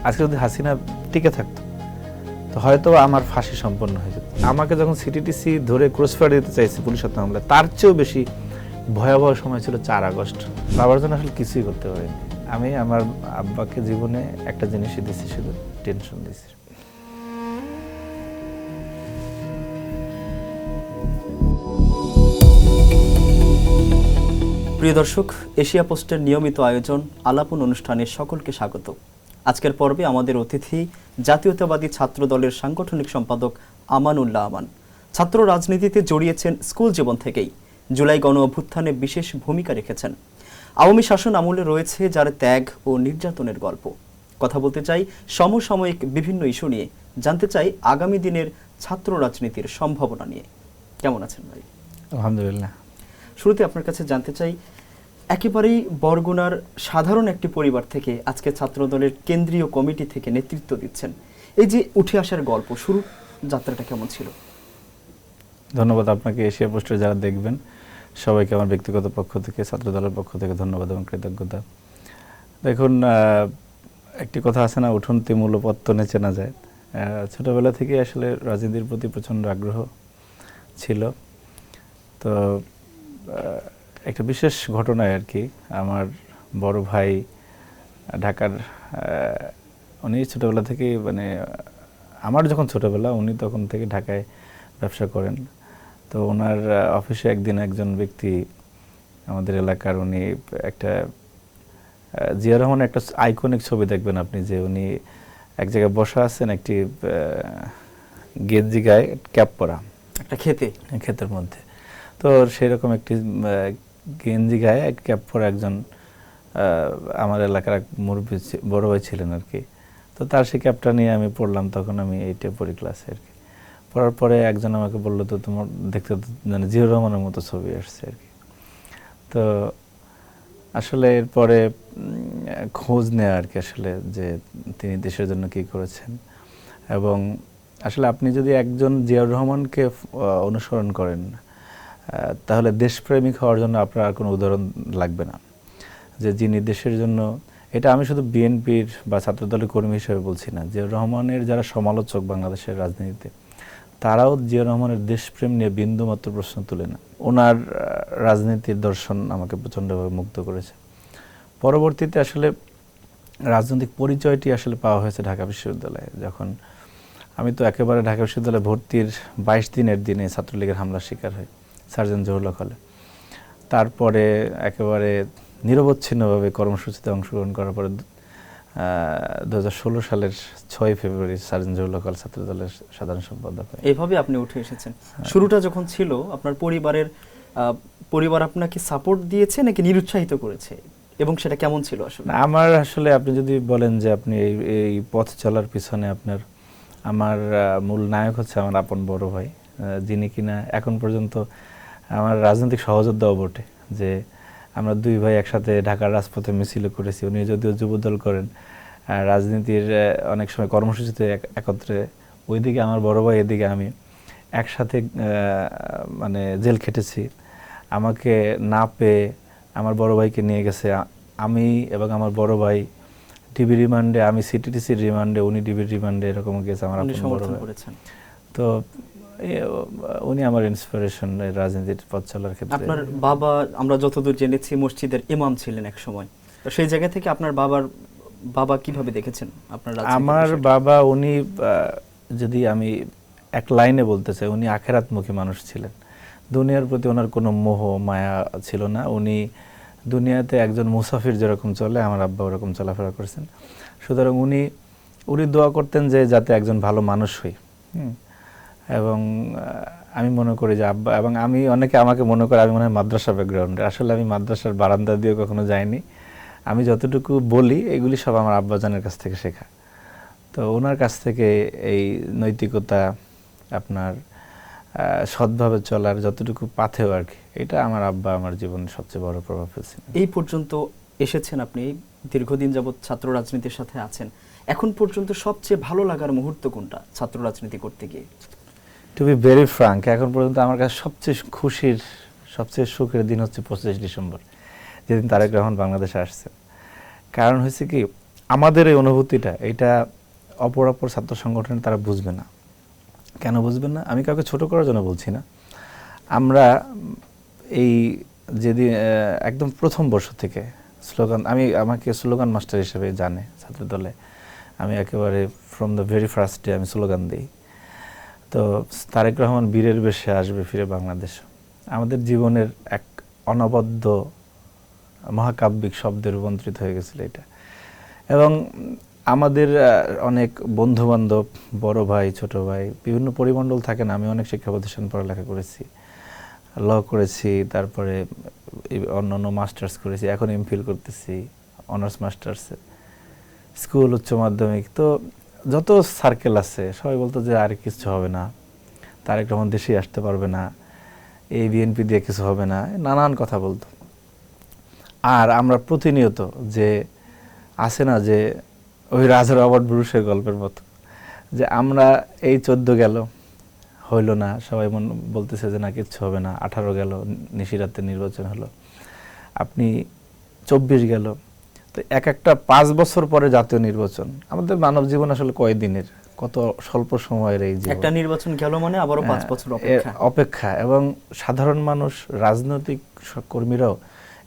আজকে যদি হাসিনা টিকে থাকতো তো হয়তো আমার ফাঁসি সম্পন্ন হয়ে যেত। আমাকে যখন সিটিটিসি ধরে ক্রসফায়ার দিতে চাইছে পুলিশ হত্যা মামলায়, তার চেয়েও বেশি ভয়াবহ সময় ছিল 4 আগস্ট। বাবার জন্য আসলে কিছুই করতে পারিনি। আমি আমার আব্বাকে জীবনে একটা জিনিসই দিচ্ছি, শুধু টেনশন দিচ্ছি। প্রিয় দর্শক, এশিয়া পোস্টের নিয়মিত আয়োজন আলাপন অনুষ্ঠানে সকলকে স্বাগত। আজকের পর্বে আমাদের অতিথি জাতীয়তাবাদী ছাত্র দলের সাংগঠনিক সম্পাদক আমানুল্লাহ আমান। ছাত্র রাজনীতিতে জড়িয়েছেন স্কুল জীবন থেকেই। জুলাই গণ অভ্যুত্থানে বিশেষ ভূমিকা রেখেছেন। আওয়ামী শাসন আমলে রয়েছে যার ত্যাগ ও নির্যাতনের গল্প। কথা বলতে চাই সমসাময়িক বিভিন্ন ইস্যু নিয়ে, জানতে চাই আগামী দিনের ছাত্র রাজনীতির সম্ভাবনা নিয়ে। কেমন আছেন ভাই? আলহামদুলিল্লাহ। শুরুতে আপনার কাছে জানতে চাই, একেবারেই বরগুনার সাধারণ একটি পরিবার থেকে আজকে ছাত্রদলের কেন্দ্রীয় কমিটি থেকে নেতৃত্ব দিচ্ছেন, এই যে উঠে আসার গল্প, শুরু যাত্রাটা কেমন ছিল? ধন্যবাদ আপনাকে, এশিয়া পোস্টের যারা দেখবেন সবাইকে আমার ব্যক্তিগত পক্ষ থেকে, ছাত্রদলের পক্ষ থেকে ধন্যবাদ এবং কৃতজ্ঞতা। দেখুন, একটি কথা আছে না, উঠন্তি মূল পত্তনে চেনা যায়। ছোটবেলা থেকে আসলে রাজনীতির প্রতি প্রচণ্ড আগ্রহ ছিল। তো একটা বিশেষ ঘটনায় আর কি, আমার বড় ভাই ঢাকার, উনি ছোটোবেলা থেকেই মানে আমার যখন ছোটোবেলা, উনি তখন থেকে ঢাকায় ব্যবসা করেন। তো ওনার অফিসে একদিন একজন ব্যক্তি আমাদের এলাকার, উনি একটা জিয়া রহমানের একটা আইকনিক ছবি দেখবেন আপনি, যে উনি এক জায়গায় বসা আছেন, একটি গেঞ্জি গায়ে ক্যাপ পরা, একটা ক্ষেতের মধ্যে। তো সেরকম একটি গেঞ্জি গায়ে ক্যাপ পরা একজন আমার এলাকার এক মুরব্বী বড় ভাই ছিলেন আর কি। তো তার সেই ক্যাপটা নিয়ে আমি পড়লাম, তখন আমি 8-এ পড়ি ক্লাসে আর কি। পড়ার পরে একজন আমাকে বললো, তো তোমার দেখতে মানে জিয়াউর রহমানের মতো ছবি আসছে আর কি। তো আসলে এরপরে খোঁজ নেওয়া আর কি, আসলে যে তিনি দেশের জন্য কী করেছেন। এবং আসলে আপনি যদি একজন জিয়াউর রহমানকে অনুসরণ করেন, তাহলে দেশপ্রেমিক হওয়ার জন্য আপনার আর কোনো উদাহরণ লাগবে না, যে যিনি দেশের জন্য, এটা আমি শুধু বিএনপির বা ছাত্রদলের কর্মী হিসেবে বলছি না, জিয়াউর রহমানের যারা সমালোচক বাংলাদেশের রাজনীতিতে, তারাও জিয়াউর রহমানের দেশপ্রেম নিয়ে বিন্দুমাত্র প্রশ্ন তুলে না। ওনার রাজনীতির দর্শন আমাকে প্রচণ্ডভাবে মুগ্ধ করেছে। পরবর্তীতে আসলে রাজনৈতিক পরিচয়টি আসলে পাওয়া হয়েছে ঢাকা বিশ্ববিদ্যালয়ে। যখন আমি তো একেবারে ঢাকা বিশ্ববিদ্যালয়ে ভর্তির 22 দিনের দিনে ছাত্রলীগের হামলার শিকার হই সার্জেন্ট জহুরুল হলে। তারপরে একেবারে নিরবচ্ছিন্নভাবে কর্মসূচিতে অংশগ্রহণ করার পরে 2016 সালের 6 ফেব্রুয়ারি সার্জেন্ট জহুরুল হল ছাত্রদলের সাধারণ সম্পাদক। এইভাবে আপনি উঠে এসেছেন। শুরুটা যখন ছিল, আপনার পরিবার আপনাকে সাপোর্ট দিয়েছে নাকি নিরুৎসাহিত করেছে, এবং সেটা কেমন ছিল আসলে? আমার আসলে আপনি যদি বলেন যে আপনি এই পথ চলার পিছনে আমার মূল নায়ক হচ্ছে আমার আপন বড় ভাই, যিনি কিনা এখন পর্যন্ত আমার রাজনৈতিক সহযোদ্ধাও বটে। যে আমরা দুই ভাই একসাথে ঢাকার রাজপথে মিছিল করেছি। উনি যদিও যুবদল করেন, রাজনীতির অনেক সময় কর্মসূচিতে একত্রে, ওইদিকে আমার বড় ভাই, এদিকে আমি, একসাথে মানে জেল খেটেছি। আমাকে না পেয়ে আমার বড় ভাইকে নিয়ে গেছে, আমি এবং আমার বড় ভাই ডিবি রিমান্ডে, আমি সিটিটিসির রিমান্ডে, উনি ডিবির রিমান্ডে, এরকম গেছে আমার আপন বড় ভাই। তো উনি আমার ইন্সপিরেশন রাজনীতির পথ চলার ক্ষেত্রে। আপনার বাবা, আমরা যতদূর জেনেছি, মসজিদের ইমাম ছিলেন এক সময়। তো সেই জায়গা থেকে আপনার বাবা কিভাবে দেখেছেন আপনার রাজনীতি? আমার বাবা, উনি যদি আমি এক লাইনে বলতে চাই, উনি আখেরাতমুখী মানুষ ছিলেন। দুনিয়ার প্রতি ওনার কোনো মোহ মায়া ছিল না। উনি দুনিয়াতে একজন মুসাফির যেরকম চলে, আমার আব্বা ওরকম চলাফেরা করেছেন। সুতরাং উনি দোয়া করতেন যে যাতে একজন ভালো মানুষ হই। এবং আমি মনে করি যে আব্বা, এবং অনেকে আমাকে মনে করে আমি মনে হয় মাদ্রাসা ব্যাকগ্রাউন্ডে। আসলে আমি মাদ্রাসার বারান্দা দিয়ে কখনো যাইনি। আমি যতটুকু বলি এগুলি সব আমার আব্বাজানের কাছ থেকে শেখা। তো ওনার কাছ থেকে এই নৈতিকতা, আপনার সৎভাবে চলার যতটুকু পাথেও আর কি, এটা আমার আব্বা আমার জীবনে সবচেয়ে বড় প্রভাব ফেলছে। এই পর্যন্ত এসেছেন আপনি, দীর্ঘদিন যাবৎ ছাত্র রাজনীতির সাথে আছেন। এখন পর্যন্ত সবচেয়ে ভালো লাগার মুহূর্ত কোনটা ছাত্র রাজনীতি করতে গিয়ে? টু বি ভেরি ফ্রাঙ্ক, এখন পর্যন্ত আমার কাছে সবচেয়ে খুশির, সবচেয়ে সুখের দিন হচ্ছে 25 ডিসেম্বর, যেদিন তারেক রহমান বাংলাদেশে আসছে। কারণ হয়েছে কি, আমাদের এই অনুভূতিটা এটা অপর ছাত্র সংগঠনে তারা বুঝবে না। কেন বুঝবেন না? আমি কাউকে ছোট করার জন্য বলছি না। আমরা এই যেদিন একদম প্রথম বর্ষ থেকে স্লোগান, আমাকে স্লোগান মাস্টার হিসেবে জানে ছাত্র দলে। আমি একেবারে from the very first day আমি স্লোগান দিই। তো তারেক রহমান বীরের বেশে আসবে ফিরে বাংলাদেশ, আমাদের জীবনের এক অনবদ্য মহাকাব্যিক শব্দে রূপান্তরিত হয়ে গেছিল এটা। এবং আমাদের অনেক বন্ধু বান্ধব, বড় ভাই, ছোট ভাই, বিভিন্ন পরিমণ্ডল থাকে না। আমি অনেক শিক্ষা প্রতিষ্ঠান পড়ালেখা করেছি, ল করেছি, তারপরে অন্যান্য মাস্টার্স করেছি, এখন এমফিল করতেছি, অনার্স মাস্টার্স, স্কুল, উচ্চ মাধ্যমিক। তো যত সার্কেল আছে সবাই বলতো যে আর কিছু হবে না, তারেক রহমান দেশেই আসতে পারবে না, এই বিএনপি দিয়ে কিছু হবে না, নানান কথা বলতো। আর আমরা প্রতিনিয়ত যে আছে না, যে ওই রাজা রবার্ট ব্রুসের গল্পের মতো, যে আমরা এই 14 গেল, হইল না, সবাই বলতেছে যে না কিচ্ছু হবে না, 18 গেল, নিশিরাতে নির্বাচন হলো, আপনি 24 গেল, তো একটা 5 বছর পরে জাতীয় নির্বাচন। আমাদের মানব জীবন আসলে কয়দিনের, কত স্বল্প সময়ের এই জীবন। একটা নির্বাচন গেল মানে আবারও 5 বছর অপেক্ষা। এবং সাধারণ মানুষ, রাজনৈতিক কর্মীরাও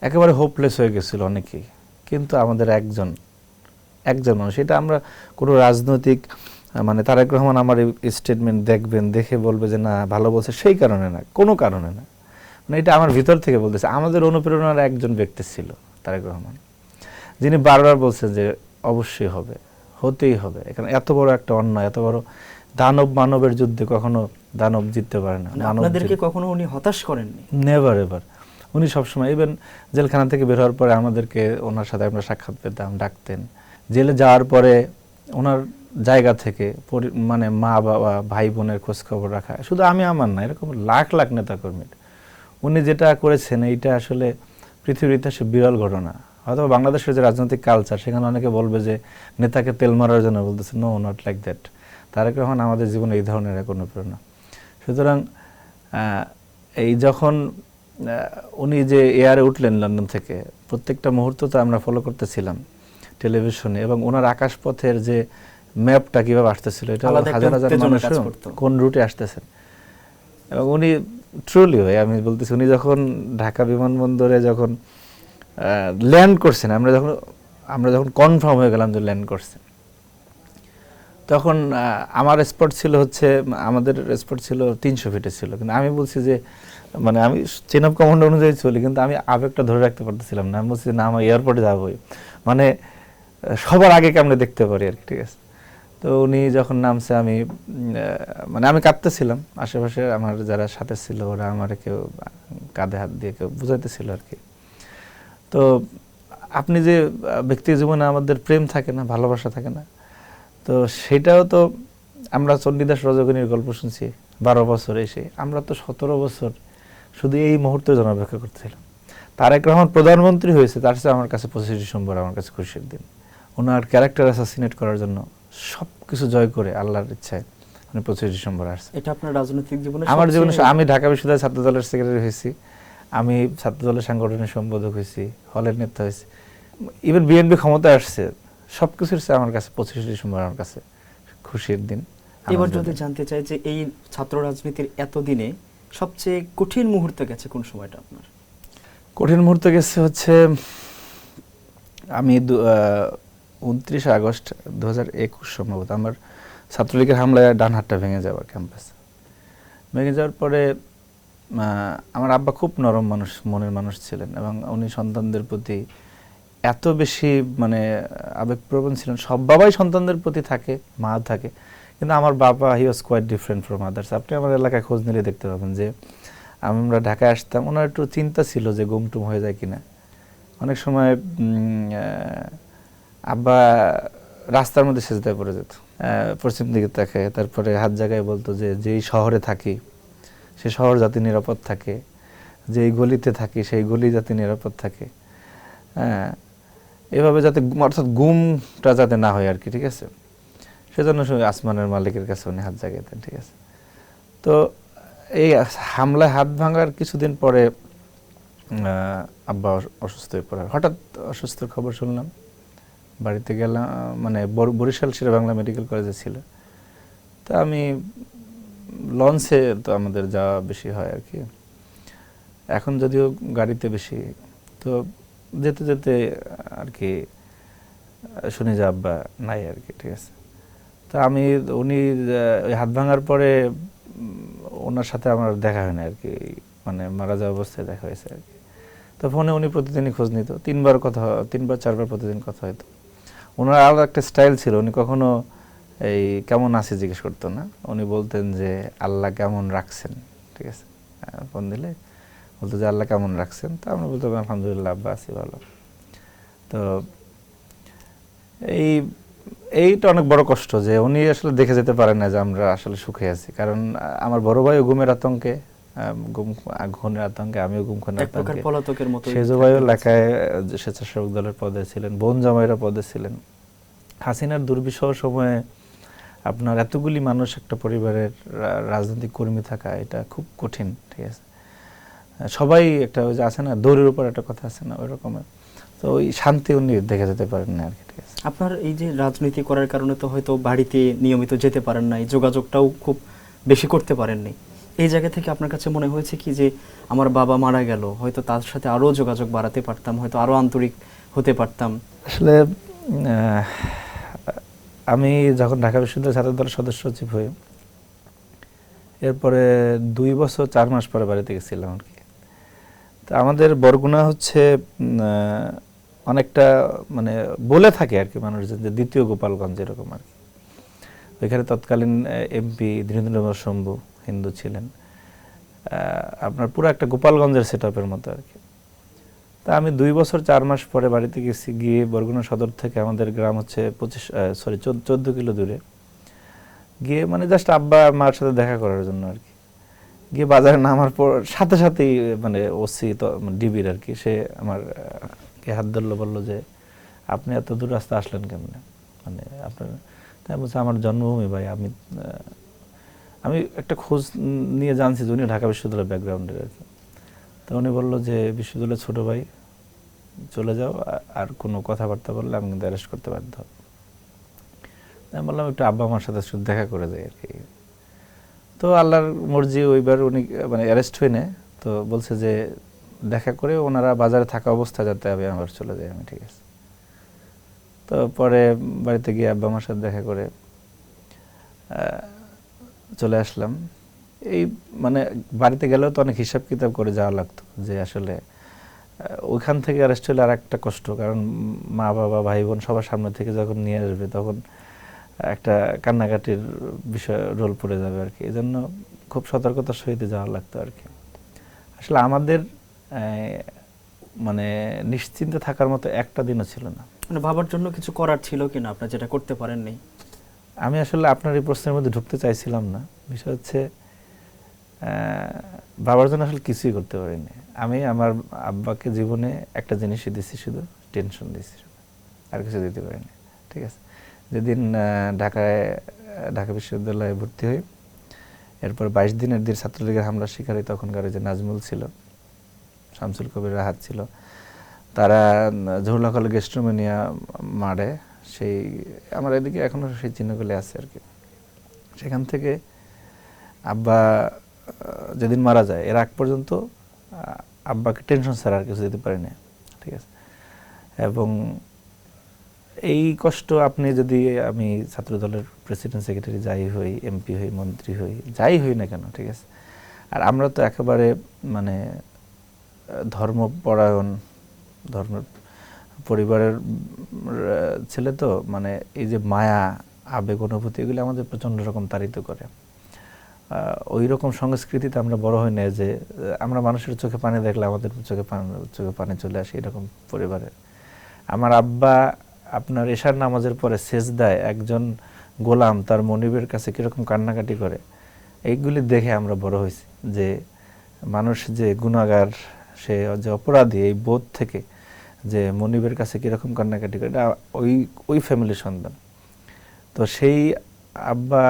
একেবারে হোপলেস হয়ে গেছিল অনেকেই। কিন্তু আমাদের একজন মানুষ, এটা আমরা কোনো রাজনৈতিক মানে তারেক রহমান আমার এই স্টেটমেন্ট দেখবেন, দেখে বলবে যে না ভালো বলছে, সেই কারণে না, কোনো কারণে না, মানে এটা আমার ভিতর থেকে বলতেছে। আমাদের অনুপ্রেরণার একজন ব্যক্তি ছিল তারেক রহমান, যিনি বারবার বলছেন যে অবশ্যই হবে, হতেই হবে। এখানে এত বড় একটা অন্যায়, এত বড় দানব মানবের যুদ্ধে কখনো দানব জিততে পারে না। আপনাদেরকে কখনো উনি হতাশ করেননি? Never ever. উনি সবসময়, ইভেন জেলখানা থেকে বের হওয়ার পরে আমাদেরকে, ওনার সাথে আমরা সাক্ষাৎ পেতাম, ডাকতেন। জেলে যাওয়ার পরে ওনার জায়গা থেকে মানে মা বাবা ভাই বোনের খোঁজ খবর রাখা, শুধু আমার না, এরকম লাখ লাখ নেতাকর্মীর। উনি যেটা করেছেন এইটা আসলে পৃথিবীর ইতিহাসে বিরল ঘটনা। হয়তো বাংলাদেশের যে রাজনৈতিক কালচার, সেখানে অনেকে বলবে যে নেতাকে তেল মারার জন্য বলতেছে, no, not like that. Tarique Rahman আমাদের জীবনে এই ধরনের এক অনুপ্রেরণা। সুতরাং এই যখন উনি যে এয়ারে উঠলেন লন্ডন থেকে, প্রত্যেকটা মুহূর্ত তো আমরা ফলো করতেছিলাম টেলিভিশনে, এবং ওনার আকাশপথের যে ম্যাপটা কিভাবে আসতেছিল, এটা হাজার হাজার মানুষ কোন রুটে আসতেছেন। এবং উনি ট্রুলি, আমি বলতেছি, উনি যখন ঢাকা বিমানবন্দরে যখন ল্যান্ড করছেন, আমরা যখন কনফার্ম হয়ে গেলাম যে ল্যান্ড করছেন, তখন আমার স্পট ছিল হচ্ছে, আমাদের স্পট ছিল 300 ফিটে ছিল। কিন্তু আমি বলছি যে, মানে আমি চেন অফ কমান্ড অনুযায়ী চলি, কিন্তু আমি আবেগটা ধরে রাখতে পারতেছিলাম না। আমি বলছি না, আমার এয়ারপোর্টে যাবোই, মানে সবার আগে কেমনে দেখতে পারি আর কি, ঠিক আছে। তো উনি যখন নামছে, আমি কাঁদতেছিলাম। আশেপাশে আমার যারা সাথে ছিল ওরা আমার কেউ কাঁধে হাত দিয়ে কেউ বুঝাইতেছিল আর কি। তো আপনি যে ব্যক্তি জীবনে আমাদের প্রেম থাকে না, ভালোবাসা থাকে না, তো সেটাও তো আমরা চণ্ডীদাস রজকিনীর গল্প শুনছি 12 বছর এসে, আমরা তো 17 বছর শুধু এই মুহূর্তের জন্য অপেক্ষা করতেছিলাম। তারেক রহমান প্রধানমন্ত্রী হয়েছে, তার সাথে আমার কাছে 25 ডিসেম্বর আমার কাছে খুশির দিন। ওনার ক্যারেক্টার অ্যাসাসিনেট করার জন্য সব কিছু জয় করে আল্লাহর ইচ্ছায় উনি 25 ডিসেম্বর আসছে। এটা আপনার রাজনৈতিক জীবনে? আমার জীবনে আমি ঢাকা বিশ্ববিদ্যালয়ের ছাত্র দলের সেক্রেটারি হয়েছি, আমি ছাত্র দলের সাংগঠনিক সম্পাদক হয়েছি, হলের নেতা হয়েছি, ইভেন বিএনপি ক্ষমতায় আসছে, সবকিছুর চেয়ে আমার কাছে 25 ডিসেম্বর আমার কাছে খুশির দিন। এবার যদি জানতে চাই যে এই ছাত্র রাজনীতির এতদিনে সবচেয়ে কঠিন মুহূর্ত গেছে কোন সময়টা আপনার? কঠিন মুহূর্ত গেছে হচ্ছে, আমি 29 আগস্ট 2021 সম্ভবত আমার ছাত্রলীগের হামলায় ডান হাতটা ভেঙে যাওয়ার, ক্যাম্পাসে ভেঙে যাওয়ার পরে আমার আব্বা খুব নরম মানুষ, মনের মানুষ ছিলেন, এবং উনি সন্তানদের প্রতি এত বেশি মানে আবেগপ্রবণ ছিলেন। সব বাবাই সন্তানদের প্রতি থাকে, মা থাকে, কিন্তু আমার বাবা he was quite different from others. আপনি আমার এলাকায় খোঁজ নিলে দেখতে পাবেন যে আমরা ঢাকায় আসতাম, ওনার একটু চিন্তা ছিল যে গুমটুম হয়ে যায় কিনা। অনেক সময় আব্বা রাস্তার মধ্যে সেজদায় পড়ে যেত, পশ্চিম দিকে তাকায়, তারপরে হাত জায়গায় বলতো যে যেই শহরে থাকি সে শহর যাতে নিরাপদ থাকে, যেই গলিতে থাকি সেই গলি যাতে নিরাপদ থাকে, হ্যাঁ, এভাবে যাতে অর্থাৎ গুমটা যাতে না হয় আর কি, ঠিক আছে। সেজন্য আসমানের মালিকের কাছে উনি হাত জাগাইতেন, ঠিক আছে। তো এই হামলায় হাত ভাঙার কিছুদিন পরে আব্বা অসুস্থ হয়ে পড়ে, হঠাৎ অসুস্থর খবর শুনলাম, বাড়িতে গেলাম, মানে বরিশাল শেরে বাংলা মেডিকেল কলেজে ছিল। তা আমি লঞ্চে তো আমাদের যাওয়া বেশি হয় আর কি, এখন যদিও গাড়িতে বেশি। তো যেতে যেতে আর কি শুনি যে আব্বা নাই আর কি, ঠিক আছে। তা আমি উনি ওই হাত ভাঙার পরে ওনার সাথে আমার দেখা হয় না আর কি, মানে মারা যাওয়া অবস্থায় দেখা হয়েছে আর কি। তো ফোনে উনি প্রতিদিনই খোঁজ নিত, 3-4বার প্রতিদিন কথা হতো। ওনার আরও একটা স্টাইল ছিল, উনি কখনো এই কেমন আছে জিজ্ঞেস করতো না, উনি বলতেন যে আল্লাহ কেমন রাখছেন, ঠিক আছে। ফোন দিলে বলতো যে আল্লাহ কেমন রাখছেন, তা আমরা বলতাম আলহামদুলিল্লাহ আব্বা আছি ভালো। তো এইটা অনেক বড় কষ্ট যে উনি আসলে দেখে যেতে পারেন না যে আমরা আসলে সুখে আছি, কারণ আমার বড় ভাইও ঘুমের আতঙ্কে, ঘুমের আতঙ্কে, আমিও ঘুমের আতঙ্কে। সেজু ভাইও এলাকায় স্বেচ্ছাসেবক দলের পদে ছিলেন, বোন জামাইরা পদে ছিলেন। হাসিনার দুর্বিষহ সময়ে আপনার এতগুলি মানুষ একটা পরিবারের রাজনৈতিক কর্মী থাকা, এটা খুব কঠিন, ঠিক আছে। সবাই একটা ওই যে আছে না দৌড়ের উপর একটা কথা আছে না, ওই রকমের। তো ওই শান্তি উনি দেখে যেতে পারেন না আর কি, ঠিক আছে। আপনার এই যে রাজনীতি করার কারণে তো হয়তো বাড়িতে নিয়মিত যেতে পারেন নাই, যোগাযোগটাও খুব বেশি করতে পারেননি। এই জায়গা থেকে আপনার কাছে মনে হয়েছে কি যে আমার বাবা মারা গেল, হয়তো তার সাথে আরও যোগাযোগ বাড়াতে পারতাম, হয়তো আরও আন্তরিক হতে পারতাম? আসলে আমি যখন ঢাকা বিশ্ববিদ্যালয় ছাত্র দলের সদস্য সচিব হই, এরপরে 2 বছর 4 মাস পরে বাড়িতে গেছিলাম আর কি। তো আমাদের বরগুনা হচ্ছে অনেকটা মানে বলে থাকে আর কি মানুষজন যে দ্বিতীয় গোপালগঞ্জ এরকম আর কি। ওইখানে তৎকালীন এমপি ধীরেন্দ্র শম্ভু হিন্দু ছিলেন, আপনার পুরো একটা গোপালগঞ্জের সেটআপের মতো আর কি। তা আমি 2 বছর 4 মাস পরে বাড়িতে গেছি, গিয়ে বরগুনা সদর থেকে আমাদের গ্রাম হচ্ছে 14 কিলো দূরে, গিয়ে মানে জাস্ট আব্বা মার সাথে দেখা করার জন্য আর কি। গিয়ে বাজারে নামার পর সাথে সাথেই মানে ওসি তো ডিবির আর কি, সে আমার হাত ধরলো, বললো যে আপনি এত দূর রাস্তা আসলেন কেমনে, মানে আপনার। তাই বলছে আমার জন্মভূমি ভাই, আমি একটা খোঁজ নিয়ে জানছি যে উনি ঢাকা বিশ্ববিদ্যালয়ের ব্যাকগ্রাউন্ডের আর কি। তো উনি বললো যে বিশ্ববিদ্যালয়ের ছোট ভাই, চলে যাও, আর কোনো কথাবার্তা বললে আমি কিন্তু অ্যারেস্ট করতে বাধ্য হব। আমি বললাম একটু আব্বা আমার সাথে শুধু দেখা করে যাই আর কি। তো আল্লাহর মর্জি, ওইবার উনি মানে অ্যারেস্ট হয়ে নেয়। তো বলছে যে দেখা করে ওনারা বাজারে থাকা অবস্থা যাতে আমি আবার চলে যাই আমি, ঠিক আছে। তো পরে বাড়িতে গিয়ে আব্বা আমার সাথে দেখা করে চলে আসলাম। এই মানে বাড়িতে গেলেও তো অনেক হিসাব কিতাব করে যাওয়া লাগতো, যে আসলে ওইখান থেকে অ্যারেস্ট হলে আর একটা কষ্ট, কারণ মা বাবা ভাই বোন সবার সামনে থেকে যখন নিয়ে আসবে তখন একটা কান্নাকাটির বিষয় রোল পড়ে যাবে আর কি। এই জন্য খুব সতর্কতার সহিত যাওয়া লাগতো আর কি। আসলে আমাদের মানে নিশ্চিন্তে থাকার মতো একটা দিনও ছিল না। মানে বাবার জন্য কিছু করার ছিল কিনা আপনার, যেটা করতে পারেননি? আমি আসলে আপনার এই প্রশ্নের মধ্যে ঢুকতে চাইছিলাম না। বিষয় হচ্ছে বাবার জন্য আসলে কিছুই করতে পারিনি। আমি আমার আব্বাকে জীবনে একটা জিনিসই দিছি, শুধু টেনশন দিছি, আর কিছু দিতে পারিনি, ঠিক আছে। যেদিন ঢাকা বিশ্ববিদ্যালয়ে ভর্তি হই, এরপর 22 দিনের দিন ছাত্রলীগের হামলার শিকার হই, তখনকার যে নাজমুল ছিল, শামসুল কবির রাহাত ছিল, তারা জহুরুল্লাহ কলেজ গেস্ট রুমে নিয়ে মারে। সেই আমার এদিকে এখনো সেই চিহ্নগুলি আছে আর কি। সেখান থেকে আব্বা যেদিন মারা যায়, এর আগ পর্যন্ত আব্বাকে টেনশন ছাড়া আর কিছু দিতে পারিনি, ঠিক আছে। এবং এই কষ্ট আপনি যদি, আমি ছাত্র দলের প্রেসিডেন্ট সেক্রেটারি যাই হই, এমপি হই, মন্ত্রী হই, যাই হই না কেন, ঠিক আছে। আর আমরা তো একেবারে মানে ধর্মপরায়ণ, ধর্ম পরিবারের ছেলে, তো মানে এই যে মায়া আবেগ অনুভূতি এগুলো আমাদের প্রচণ্ড রকম তাড়িত করে। ওই রকম সংস্কৃতিতে আমরা বড় হই না যে আমরা মানুষের চোখে পানি দেখলে আমাদের চোখে পানি চলে আসে, এরকম পরিবারের। আমার আব্বা আপনার এশার নামাজের পরে সেজদায় একজন গোলাম তার মনিবের কাছে কিরকম কান্নাকাটি করে, এইগুলি দেখে আমরা বড় হয়েছি যে মানুষ যে গুনাহগার, সে যে অপরাধী, এই বোধ থেকে যে মনিবের কাছে কিরকম কান্নাকাটি করে, এটা ওই ফ্যামিলির সন্তান। তো সেই আব্বা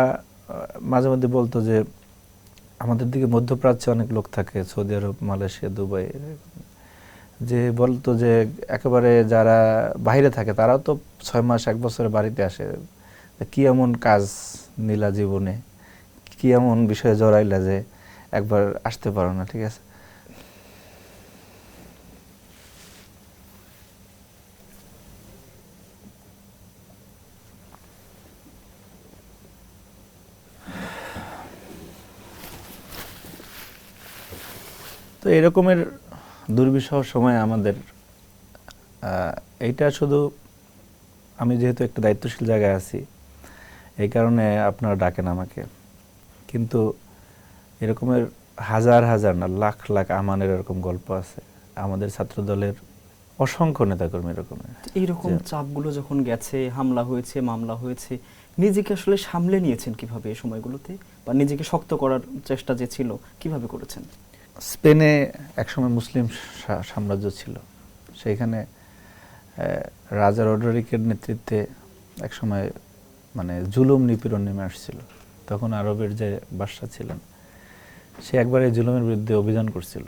মাঝে মধ্যে বলতো যে আমাদের দিকে মধ্যপ্রাচ্যে অনেক লোক থাকে, সৌদি আরব, মালয়েশিয়া, দুবাই, যে বলতো যে একেবারে যারা বাইরে থাকে তারাও তো 6 মাস 1 বছরে বাড়িতে আসে, কি এমন কাজ নিলা জীবনে, কি এমন বিষয়ে জড়াইলা যে একবার আসতে পারো না, ঠিক আছে। তো এরকমের দুর্বিষহ সময় আমাদের এইটা শুধু আমি যেহেতু একটা দায়িত্বশীল জায়গায় আছি এই কারণে আপনারা ডাকেন আমাকে, কিন্তু এরকমের হাজার হাজার না লাখ লাখ আমানের এরকম গল্প আছে, আমাদের ছাত্র দলের অসংখ্য নেতাকর্মী এরকমের। এইরকম চাপগুলো যখন গেছে, হামলা হয়েছে, মামলা হয়েছে, নিজেকে আসলে সামলে নিয়েছেন কিভাবে এই সময়গুলোতে, বা নিজেকে শক্ত করার চেষ্টা যে ছিল কিভাবে করেছেন? স্পেনে একসময় মুসলিম সাম্রাজ্য ছিল, সেইখানে রাজা রডরিকের নেতৃত্বে একসময় মানে জুলুম নিপীড়ন নেমে আসছিল। তখন আরবের যে বাদশা ছিলেন সে একবার এই জুলুমের বিরুদ্ধে অভিযান করছিল।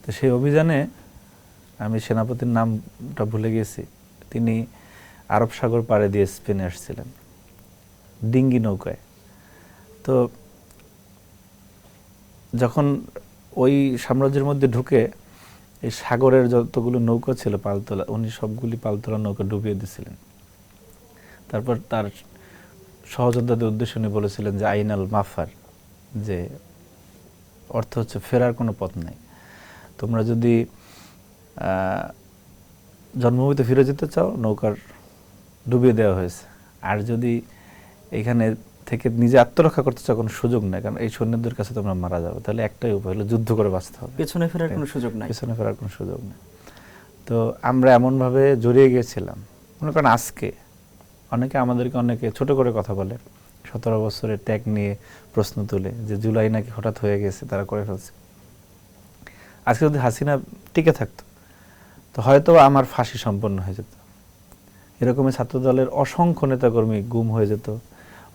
তো সেই অভিযানে আমি সেনাপতির নামটা ভুলে গেছি, তিনি আরব সাগর পাড়ে দিয়ে স্পেনে আসছিলেন ডিঙ্গি নৌকায়। তো যখন ওই সাম্রাজ্যের মধ্যে ঢুকে এই সাগরের যতগুলো নৌকা ছিল পালতোলা, উনি সবগুলি পালতোলা নৌকা ডুবিয়ে দিয়েছিলেন। তারপর তার সহযোদ্ধাদের উদ্দেশ্যে উনি বলেছিলেন যে আইনাল মাফার, যে অর্থ হচ্ছে ফেরার কোনো পথ নাই, তোমরা যদি জন্মভূমিতে ফিরে যেতে চাও নৌকার ডুবিয়ে দেওয়া হয়েছে, আর যদি এখানে থেকে নিজে আত্মরক্ষা করতে চাও কোনো সুযোগ নেই, কারণ এই সৈন্যদের কাছে তোমরা মারা যাবে, তাহলে একটাই উপায় হলো যুদ্ধ করে বাঁচতে হবে, পেছনে ফেরার কোনো সুযোগ নাই। পেছনে ফেরার কোনো সুযোগ নেই। তো আমরা এমনভাবে জড়িয়ে গিয়েছিলাম, মনে করেন আজকে অনেকে ছোট করে কথা বলে, 17 বছরের ত্যাগ নিয়ে প্রশ্ন তুলে যে জুলাই নাকি হঠাৎ হয়ে গেছে, তারা করে ফেলছে। আজকে যদি হাসিনা টিকে থাকতো তো হয়তো আমার ফাঁসি সম্পন্ন হয়ে যেত। এরকমই ছাত্র দলের অসংখ্য নেতাকর্মী গুম হয়ে যেত,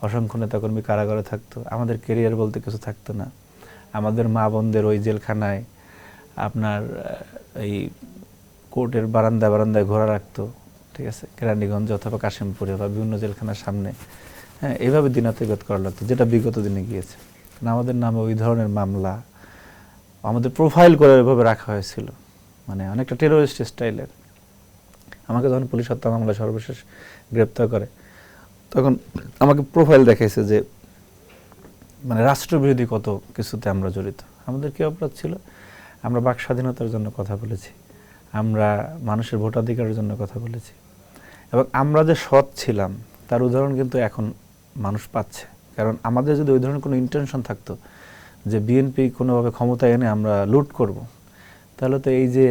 অসংখ্য নেতাকর্মী কারাগারে থাকতো, আমাদের কেরিয়ার বলতে কিছু থাকতো না। আমাদের মা বোনদের ওই জেলখানায় আপনার এই কোর্টের বারান্দায় ঘোরা রাখতো, ঠিক আছে, কেরানীগঞ্জ অথবা কাশিমপুরে বা বিভিন্ন জেলখানার সামনে, হ্যাঁ, এইভাবে দিনাতিপাত করা লাগতো, যেটা বিগত দিনে গিয়েছে। কারণ আমাদের নামে ওই ধরনের মামলা, আমাদের প্রোফাইল করে ওইভাবে রাখা হয়েছিল, মানে অনেকটা টেরোরিস্ট স্টাইলের। আমাকে যখন পুলিশ হত্যা মামলা সর্বশেষ গ্রেপ্তার করে তখন আমাকে প্রোফাইল দেখাইছে যে মানে রাষ্ট্রবিরোধী কত কিছুতে আমরা জড়িত। আমাদের কি অপরাধ ছিল? আমরা বাক স্বাধীনতার জন্য কথা বলেছি, আমরা মানুষের ভোটাধিকারের জন্য কথা বলেছি, এবং আমরা যে সৎ ছিলাম তার উদাহরণ কিন্তু এখন মানুষ পাচ্ছে। কারণ আমাদের যদি ওই ধরনের কোনো ইন্টেনশন থাকতো যে বিএনপি কোনোভাবে ক্ষমতায় এনে আমরা লুট করব, তাহলে তো এই যে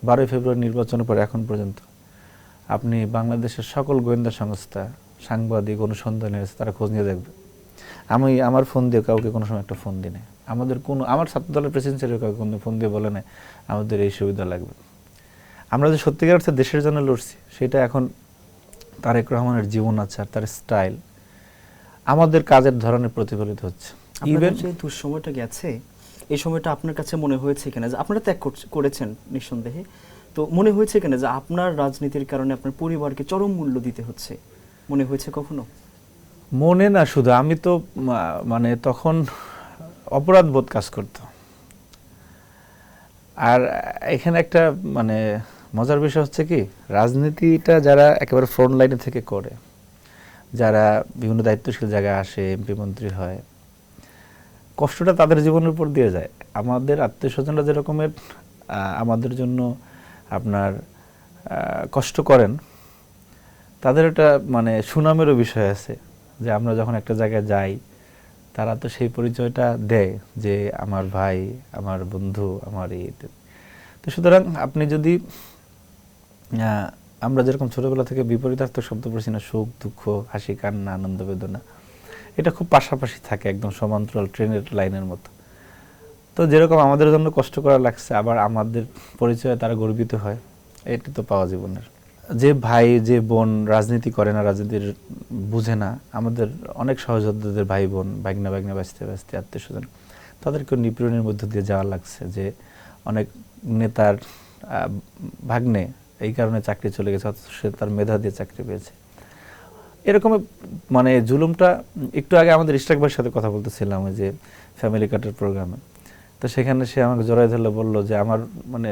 12 ফেব্রুয়ারি নির্বাচনের পর এখন পর্যন্ত আপনি বাংলাদেশের সকল গোয়েন্দা সংস্থা, সাংবাদিক, অনুসন্ধানী আছে, তারা খোঁজ নিয়ে দেখবে। আমি আমার ফোন দিয়ে কাউকে কোনো সময় একটা ফোন দিই না, আমার ছাত্র দলের প্রেসিডেন্টের কাউকে কোনো ফোন দিয়ে বলে না আমাদের এই সুবিধা লাগবে। আমরা যে সত্যিকার অর্থে দেশের জন্য লড়ছি সেটা এখন তারেক রহমানের জীবন আছে আর তার স্টাইল আমাদের কাজের ধরনের প্রতিফলিত হচ্ছে। ইভেন যে দুঃসময়টা গেছে, এই সময়টা আপনার কাছে মনে হয়েছে কিনা যে আপনারা ত্যাগ করেছেন নিঃসন্দেহে, তো মনে হয়েছে কিনা যে আপনার রাজনীতির কারণে আপনার পরিবারকে চরম মূল্য দিতে হচ্ছে, মনে হয়েছে কখনো? মনে না, শুধু আমি তো মানে তখন অপরাধ বোধ কাজ করতো। আর এখানে একটা মানে মজার বিষয় হচ্ছে কি, রাজনীতিটা যারা একেবারে ফ্রন্ট লাইনে থেকে করে, যারা বিভিন্ন দায়িত্বশীল জায়গায় আসে, এমপি মন্ত্রী হয়, কষ্টটা তাদের জীবনের উপর দিয়ে যায়। আমাদের আত্মীয় স্বজনরা যেরকমের আমাদের জন্য আপনার কষ্ট করেন, তাদের একটা মানে সুনামেরও বিষয় আছে যে আমরা যখন একটা জায়গায় যাই তারা তো সেই পরিচয়টা দেয় যে আমার ভাই, আমার বন্ধু, আমার এই। তো সুতরাং আপনি যদি আমরা যেরকম ছোটবেলা থেকে বিপরীতার্থক শব্দ পড়ছি না, সুখ দুঃখ, হাসি কান্না, আনন্দ বেদনা, এটা খুব পাশাপাশি থাকে, একদম সমান্তরাল ট্রেনের লাইনের মতো। তো যেরকম আমাদের জন্য কষ্ট করা লাগছে, আবার আমাদের পরিচয়ে তারা গর্বিত হয়, এটি তো পাওয়া জীবনের। যে ভাই যে বোন রাজনীতি করে না, রাজনীতির বুঝে না, আমাদের অনেক সহযোদ্ধাদের ভাই বোন বাগনা বাঁচতে বাঁচতে আত্মীয় স্বজন, তাদেরকে নিপীড়নের মধ্য দিয়ে যাওয়া লাগছে। যে অনেক নেতার ভাগ্নে এই কারণে চাকরি চলে গেছে, অথচ সে তার মেধা দিয়ে চাকরি পেয়েছে। এরকম মানে জুলুমটা একটু আগে আমাদের ইশরাক ভাইয়ের সাথে কথা বলতেছিলাম ওই যে ফ্যামিলি কার্ডের প্রোগ্রামে, তো সেখানে সে আমাকে জড়াই ধরলে বললো যে আমার মানে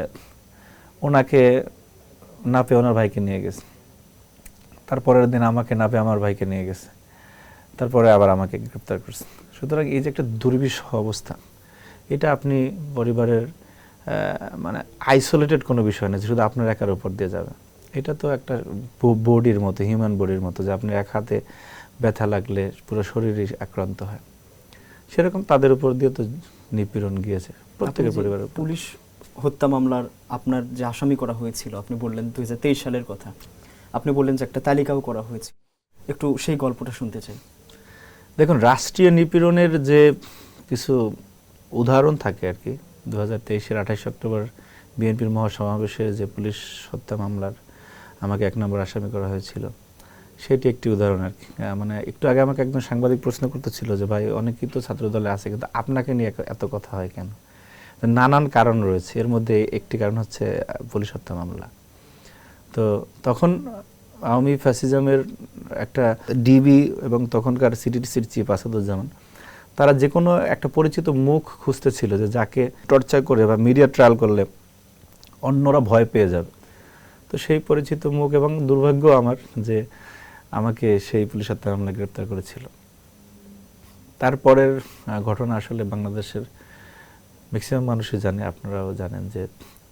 ওনাকে না পেয়ে ওনার ভাইকে নিয়ে গেছে, তারপরের দিন আমাকে না পেয়ে আমার ভাইকে নিয়ে গেছে, তারপরে আবার আমাকে গ্রেপ্তার করছে। সুতরাং এই যে একটা দুর্বিষহ অবস্থা, এটা আপনি পরিবারের মানে আইসোলেটেড কোনো বিষয় না, শুধু আপনার একার উপর দিয়ে যাবে। এটা তো একটা বডির মতো, হিউম্যান বডির মতো, যে আপনি এক হাতে ব্যথা লাগলে পুরো শরীরই আক্রান্ত হয়, সেরকম তাদের উপর দিয়ে তো নিপীড়ন গিয়েছে প্রত্যেকের পরিবারের। পুলিশ হত্যা মামলার আপনার যে আসামি করা হয়েছিল, আপনি বললেন 2023 সালের কথা, আপনি বললেন যে একটা তালিকাও করা হয়েছে, একটু সেই গল্পটা শুনতে চাই। দেখুন, রাষ্ট্রীয় নিপীড়নের যে কিছু উদাহরণ থাকে আর কি, 2023-এর 28 অক্টোবর বিএনপির মহাসমাবেশে যে পুলিশ হত্যা মামলার আমাকে 1 নম্বর আসামি করা হয়েছিল, সেটি একটি উদাহরণ আর কি। মানে একটু আগে আমাকে একজন সাংবাদিক প্রশ্ন করতেছিল যে ভাই অনেকেই তো ছাত্র দলে আছে, কিন্তু আপনাকে নিয়ে এত কথা হয় কেন? নানান কারণ রয়েছে, এর মধ্যে একটি কারণ হচ্ছে পুলিশ হত্যা মামলা। তো তখন আওয়ামী ফ্যাসিজমের একটা ডিবি এবং তখনকার সিটিটিসির চিফ আসাদুজ্জামান, তারা যে কোনো একটা পরিচিত মুখ খুঁজতেছিল যে যাকে টর্চার করে বা মিডিয়া ট্রায়াল করলে অন্যরা ভয় পেয়ে যাবে। তো সেই পরিচিত মুখ, এবং দুর্ভাগ্য আমার যে আমাকে সেই পুলিশ হত্যা মামলা গ্রেপ্তার করেছিল। তারপরের ঘটনা আসলে বাংলাদেশের ম্যাক্সিমাম মানুষই জানে, আপনারাও জানেন, যে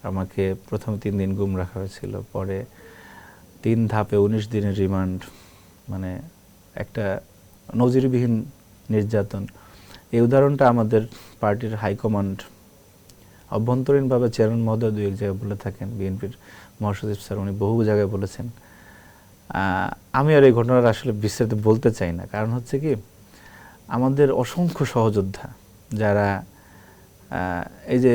আমাকে প্রথমে 3 দিন গুম রাখা হয়েছিল, পরে 3 ধাপে 19 দিনের রিমান্ড, মানে একটা নজিরবিহীন নির্যাতন। এই উদাহরণটা আমাদের পার্টির হাইকমান্ড অভ্যন্তরীণভাবে চেয়ারম্যান মহোদয় 2-1 জায়গায় বলে থাকেন, বিএনপির মহাসচিব স্যার উনি বহু জায়গায় বলেছেন। আমি আর এই ঘটনাটা আসলে বিস্তারিত বলতে চাই না, কারণ হচ্ছে কি আমাদের অসংখ্য সহযোদ্ধা যারা এই যে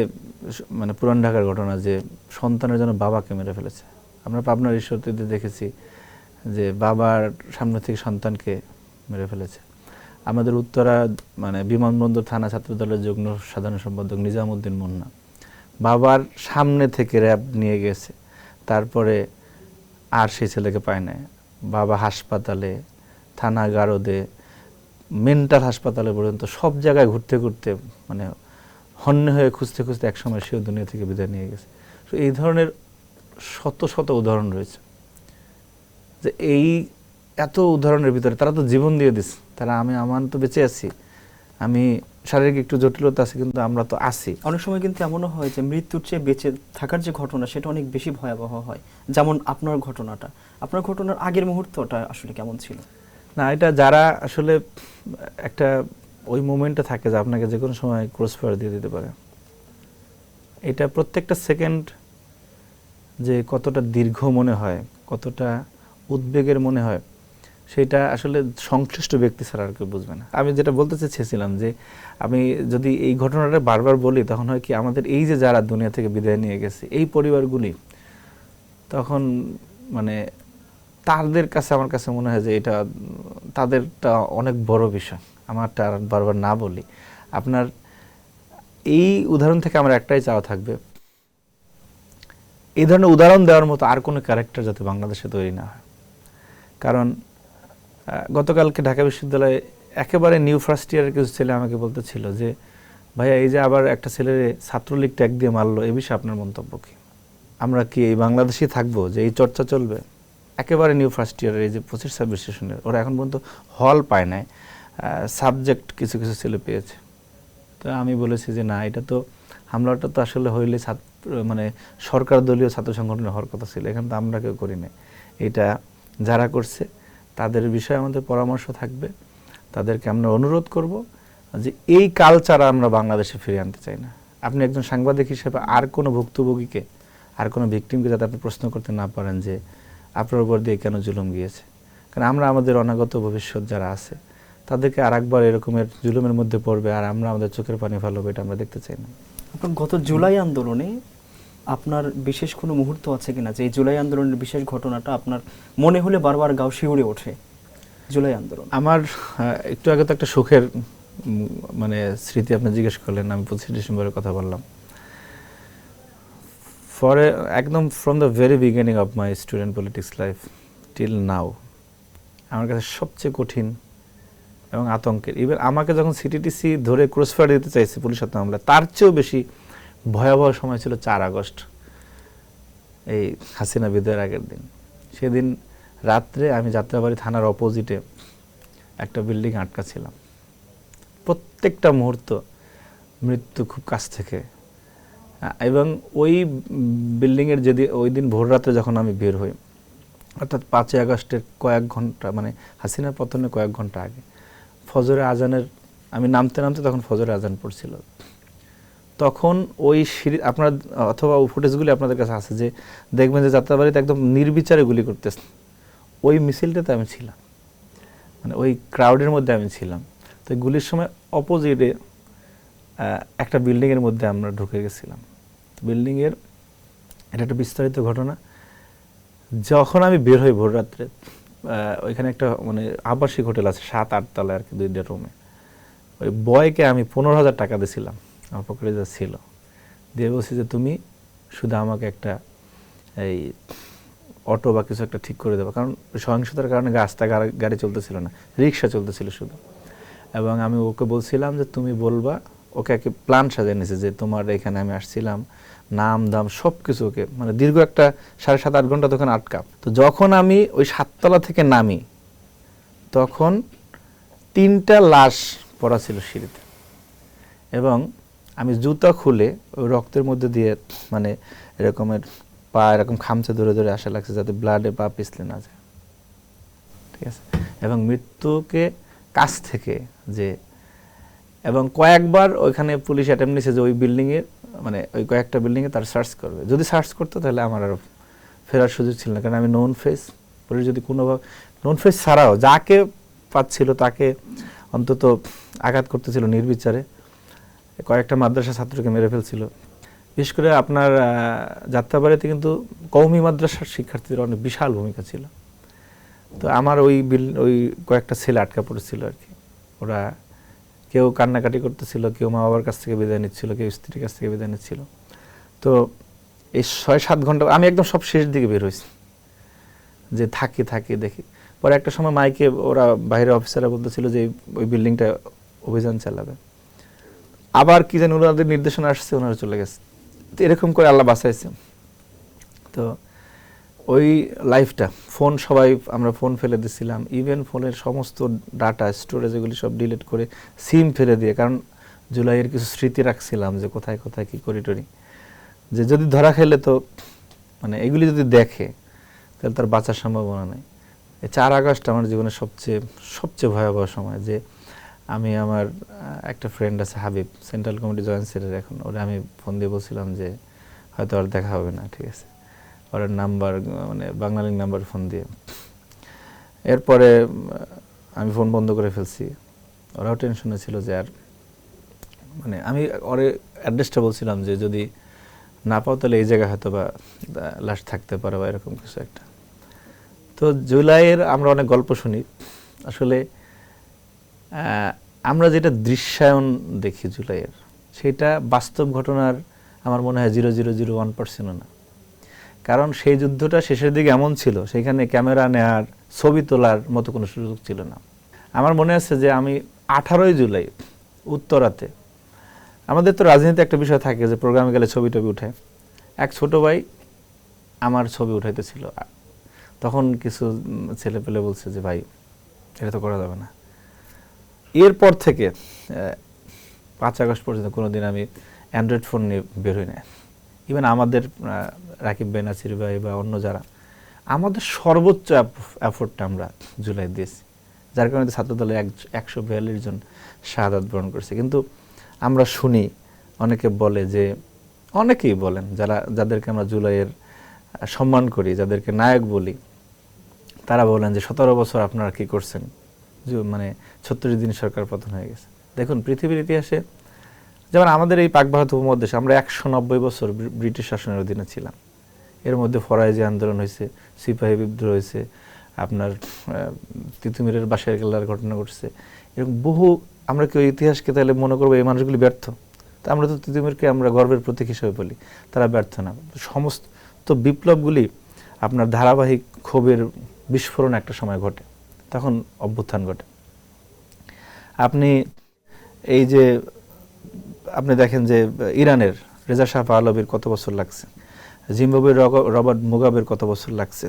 মানে পুরান ঢাকার ঘটনা, যে সন্তানের জন্য বাবাকে মেরে ফেলেছে, আমরা পাবনার ঈশ্বরদীতে দেখেছি যে বাবার সামনে থেকে সন্তানকে মেরে ফেলেছে। আমাদের উত্তরা মানে বিমানবন্দর থানা ছাত্রদলের যুগ্ম সাধারণ সম্পাদক নিজামুদ্দিন মুন্না, বাবার সামনে থেকে র্যাব নিয়ে গেছে, তারপরে আর সেই ছেলেকে পায় নাই। বাবা হাসপাতালে, থানা গারদে, মেন্টাল হাসপাতালে পর্যন্ত সব জায়গায় ঘুরতে ঘুরতে মানে হন্যে হয়ে খুঁজতে খুঁজতে একসময় সেও দুনিয়া থেকে বিদায় নিয়ে গেছে। তো এই ধরনের শত শত উদাহরণ রয়েছে, যে এই এত উদাহরণের ভিতরে তারা তো জীবন দিয়ে দিচ্ছে, তারা আমার তো বেঁচে আছি, আমি শারীরিক একটু জটিলতা আছে, কিন্তু আমরা তো আছি। অনেক সময় কিন্তু এমনও হয় যে মৃত্যুর চেয়ে বেঁচে থাকার যে ঘটনা সেটা অনেক বেশি ভয়াবহ হয়, যেমন আপনার ঘটনার আগের মুহূর্তটা আসলে কেমন ছিল? না, এটা যারা আসলে একটা ওই মোমেন্টে থাকে যে আপনাকে যে কোনো সময় ক্রস ফায়ার দিয়ে দিতে পারে, এটা প্রত্যেকটা সেকেন্ড যে কতটা দীর্ঘ মনে হয়, কতটা উদ্বেগের মনে হয়, সেটা আসলে সংশ্লিষ্ট ব্যক্তি ছাড়া আর কেউ বুঝবে না। আমি যেটা বলতে চেয়েছিলাম যে আমি যদি এই ঘটনাটা বারবার বলি, তখন হয় কি আমাদের এই যে যারা দুনিয়া থেকে বিদায় নিয়ে গেছে এই পরিবারগুলি, তখন মানে তাদের কাছে আমার কাছে মনে হয় যে এটা তাদেরটা অনেক বড় বিষয়। আমারটা আর বারবার না বলি, আপনার এই উদাহরণ থেকে আমার একটাই চাওয়া থাকবে, এই ধরনের উদাহরণ দেওয়ার মতো আর কোনো ক্যারেক্টার যাতে বাংলাদেশে তৈরি না হয়। কারণ গতকালকে ঢাকা বিশ্ববিদ্যালয়ে একেবারে নিউ ফার্স্ট ইয়ারের কিছু ছেলে আমাকে বলতেছিল যে ভাইয়া এই যে আবার একটা ছেলের ছাত্রলীগ ট্যাগ দিয়ে মারলো, এ বিষয়ে আপনার মন্তব্য কি? আমরা কি এই বাংলাদেশেই থাকবো যে এই চর্চা চলবে? একেবারে নিউ ফার্স্ট ইয়ারের এই যে 25-26 সেশনের, ওরা এখন পর্যন্ত হল পায় নাই, সাবজেক্ট কিছু কিছু ছেলে পেয়েছে। তো আমি বলেছি যে না, এটা তো হামলাটা তো আসলে হইলে মানে সরকার দলীয় ছাত্র সংগঠনের হওয়ার কথা ছিল, এখানে তো আমরা কেউ করি না। এটা যারা করছে তাদের বিষয়ে আমাদের পরামর্শ থাকবে, তাদেরকে আমরা অনুরোধ করব যে এই কালচার আমরা বাংলাদেশে ফিরিয়ে আনতে চাই না। আপনি একজন সাংবাদিক হিসেবে আর কোনো ভুক্তভোগীকে, আর কোনো ভিকটিমকে যাতে আপনি প্রশ্ন করতে না পারেন যে আপনার উপর দিয়ে কেন জুলুম গিয়েছে। কারণ আমরা আমাদের অনাগত ভবিষ্যৎ যারা আছে তাদেরকে আর একবার এরকমের জুলুমের মধ্যে পড়বে আর আমরা আমাদের চোখের পানি ফেলবো, এটা আমরা দেখতে চাই না। আপনার গত জুলাই আন্দোলনে আপনার বিশেষ কোনো মুহূর্ত আছে কিনা, যে এই জুলাই আন্দোলনের বিশেষ ঘটনাটা আপনার মনে হলে বারবার গাও শিউরে ওঠে? জুলাই আন্দোলন আমার একটু আগে তো একটা সুখের মানে স্মৃতি আপনি জিজ্ঞেস করলেন, আমি 25 ডিসেম্বরের কথা বললাম। একদম from the very beginning of my student politics life till now আমার কাছে সবচেয়ে কঠিন এবং আতঙ্কের, ইভেন আমাকে যখন সিটিটিসি ধরে ক্রসফায়ার দিতে চাইছে পুলিশ হত্যা মামলা, তার চেয়েও বেশি ভয়াবহ সময় ছিল 4 আগস্ট, এই হাসিনা বিদায়ের আগের দিন। সেদিন রাত্রে আমি যাত্রাবাড়ি থানার অপোজিটে একটা বিল্ডিং আটকা ছিলাম। প্রত্যেকটা মুহূর্ত মৃত্যু খুব কাছ থেকে। এবং ওই বিল্ডিংয়ের ওই দিন ভোর রাত্রে যখন আমি বের হই, অর্থাৎ 5 আগস্টের কয়েক ঘন্টা, মানে হাসিনার পতনের কয়েক ঘন্টা আগে, ফজরে আজানের আমি নামতে নামতে তখন ফজরে আজান পড়ছিল। তখন ওই সিঁড়ি আপনার অথবা ওই ফুটেজগুলি আপনাদের কাছে আছে, যে দেখবেন যে যাত্রাবাড়িতে একদম নির্বিচারে গুলি করতেছে। ওই মিছিলটাতে আমি ছিলাম, মানে ওই ক্রাউডের মধ্যে আমি ছিলাম। তো গুলির সময় অপোজিটে একটা বিল্ডিংয়ের মধ্যে আমরা ঢুকে গেছিলাম। বিল্ডিংয়ের এটা একটা বিস্তারিত ঘটনা। যখন আমি বের হই ভোর রাত্রে, ওইখানে একটা মানে আবাসিক হোটেল আছে 7-8 তলায় আর কি, 2টা রুমে। ওই বয়কে আমি 15,000 টাকা দিয়েছিলাম, আমার পকেটে যা ছিল, দিয়ে বলছি যে তুমি শুধু আমাকে একটা এই অটো বা কিছু একটা ঠিক করে দেবো, কারণ সহিংসতার কারণে রাস্তায় গাড়ি চলতেছিল না, রিক্সা চলতেছিল শুধু। এবং আমি ওকে বলছিলাম যে তুমি বলবা, ওকে একটা প্ল্যান সাজিয়ে নিয়েছে যে তোমার এখানে আমি আসছিলাম, নাম দাম সব কিছু ওকে, মানে দীর্ঘ একটা 7.5-8 ঘন্টা তখন আটকা। তো যখন আমি ওই 7 তলা থেকে নামি, তখন 3টা লাশ পড়া ছিল সিঁড়িতে, এবং আমি জুতা খুলে ওই রক্তের মধ্যে দিয়ে মানে এরকমের পা এরকম খামচে ধরে ধরে আসা লাগছে, যাতে ব্লাডে পা পিছলে না যায়, ঠিক আছে। এবং মৃত্যুকে কাছ থেকে যে, এবং কয়েকবার ওইখানে পুলিশ অ্যাটেম্প নিয়েছে যে ওই বিল্ডিংয়ে, মানে ওই কয়েকটা বিল্ডিংয়ে তার সার্চ করবে। যদি সার্চ করতো তাহলে আমার আর ফেরার সুযোগ ছিল না, কারণ আমি নোন ফেস। পুলিশ যদি কোনোভাবে নোন ফেস ছাড়াও যাকে পাচ্ছিল তাকে অন্তত আঘাত করতেছিল নির্বিচারে। কয়েকটা মাদ্রাসা ছাত্রকে মেরে ফেলছিল। বিশেষ করে আপনার যাত্রাবাড়িতে কিন্তু কওমি মাদ্রাসার শিক্ষার্থীদের অনেক বিশাল ভূমিকা ছিল। তো আমার ওই কয়েকটা ছেলে আটকা পড়েছিল আর কি। ওরা কেউ কান্নাকাটি করতেছিল, কেউ মা বাবার কাছ থেকে বিদায় নিচ্ছিল, কেউ স্ত্রীর কাছ থেকে বিদায় নিচ্ছিল। তো এই 6-7 ঘন্টা আমি একদম সব শেষ দিকে বের হয়েছি, যে থাকি দেখি। পরে একটা সময় মাইকে ওরা বাইরের অফিসাররা বলতেছিল যে ওই বিল্ডিংটা অভিযান চালাবে। আবার কি জানি ওনাদের নির্দেশনা আসছে, ওনারা চলে গেছে। তো এরকম করে আল্লাহ বাঁচাইছে। তো ওই লাইফটা আমরা ফোন ফেলে দিছিলাম, ইভেন ফোনের সমস্ত ডাটা স্টোরেজ এগুলি সব ডিলিট করে সিম ফেলে দিয়ে, কারণ জুলাইয়ের কিছু স্মৃতি রাখছিলাম যে কোথায় কোথায় কী করি টরি, যে যদি ধরা খেলে তো মানে এগুলি যদি দেখে তাহলে তার বাঁচার সম্ভাবনা নেই। এই 4 আগস্ট আমার জীবনের সবচেয়ে ভয়াবহ সময়। যে আমি আমার একটা ফ্রেন্ড আছে Habib, central committee joint secretary এখন, ওরা আমি ফোন দিয়ে বলছিলাম যে হয়তো আর দেখা হবে না, ঠিক আছে। ওর নাম্বার মানে বাংলালিংক নাম্বার ফোন দিয়ে, এরপরে আমি ফোন বন্ধ করে ফেলছি। ওরাও টেনশনে ছিল যে আর মানে আমি ওরে অ্যাড্রেসটা বলছিলাম যে যদি না পাও তাহলে এই জায়গায় হয়তো বা লাশ থাকতে পারে বা এরকম কিছু একটা। তো জুলাইয়ের আমরা অনেক গল্প শুনি, আসলে আমরা যেটা দৃশ্যায়ন দেখি জুলাইয়ের, সেটা বাস্তব ঘটনার আমার মনে হয় 0.001% না। কারণ সেই যুদ্ধটা শেষের দিকে এমন ছিল, সেখানে ক্যামেরা নেওয়ার, ছবি তোলার মতো কোনো সুযোগ ছিল না। আমার মনে আছে যে আমি 18ই জুলাই উত্তরাতে, আমাদের তো রাজনীতিতে একটা বিষয় থাকে যে প্রোগ্রামে গেলে ছবি টবি উঠে, এক ছোট ভাই আমার ছবি উঠাইতেছিল। তখন কিছু ছেলে পেলে বলছে যে ভাই এটা তো করা যাবে না। এরপর থেকে 5 আগস্ট পর্যন্ত কোনোদিন আমি অ্যান্ড্রয়েড ফোন নিয়ে বের হই না। ইভেন আমাদের রাকিব ভাই, নাসির ভাই বা অন্য যারা, আমাদের সর্বোচ্চ এফোর্টটা আমরা জুলাই দিয়েছি, যার কারণে ছাত্রদলে 142 জন শাহাদাত বরণ করছে। কিন্তু আমরা শুনি অনেকে বলে যে, অনেকেই বলেন যাদেরকে আমরা জুলাইয়ের সম্মান করি, যাদেরকে নায়ক বলি, তারা বলেন যে 17 বছর আপনারা কি করছেন, মানে 36 দিন সরকার পতন হয়ে গেছে। দেখুন পৃথিবীর ইতিহাসে, যেমন আমাদের এই পাক ভারত উপমহাদেশে আমরা 190 বছর ব্রিটিশ শাসনের অধীনে ছিলাম। এর মধ্যে ফরাইজি আন্দোলন হয়েছে, সিপাহী বিদ্রোহ হয়েছে, আপনার তিতুমিরের বাঁশের কেল্লার ঘটনা ঘটছে, এরকম বহু। আমরা কি ওই ইতিহাসকে তাহলে মনে করবো এই মানুষগুলি ব্যর্থ? তো আমরা তো তিতুমিরকে আমরা গর্বের প্রতীক হিসেবে বলি, তারা ব্যর্থ না। সমস্ত বিপ্লবগুলি আপনার ধারাবাহিক ক্ষোভের বিস্ফোরণ একটা সময় ঘটে, তখন অভ্যুত্থান ঘটে। আপনি এই যে আপনি দেখেন যে ইরানের রেজা শাহ পাহলভির কত বছর লাগছে, জিম্বাবুয়ের রবার্ট মুগাবের কত বছর লাগছে,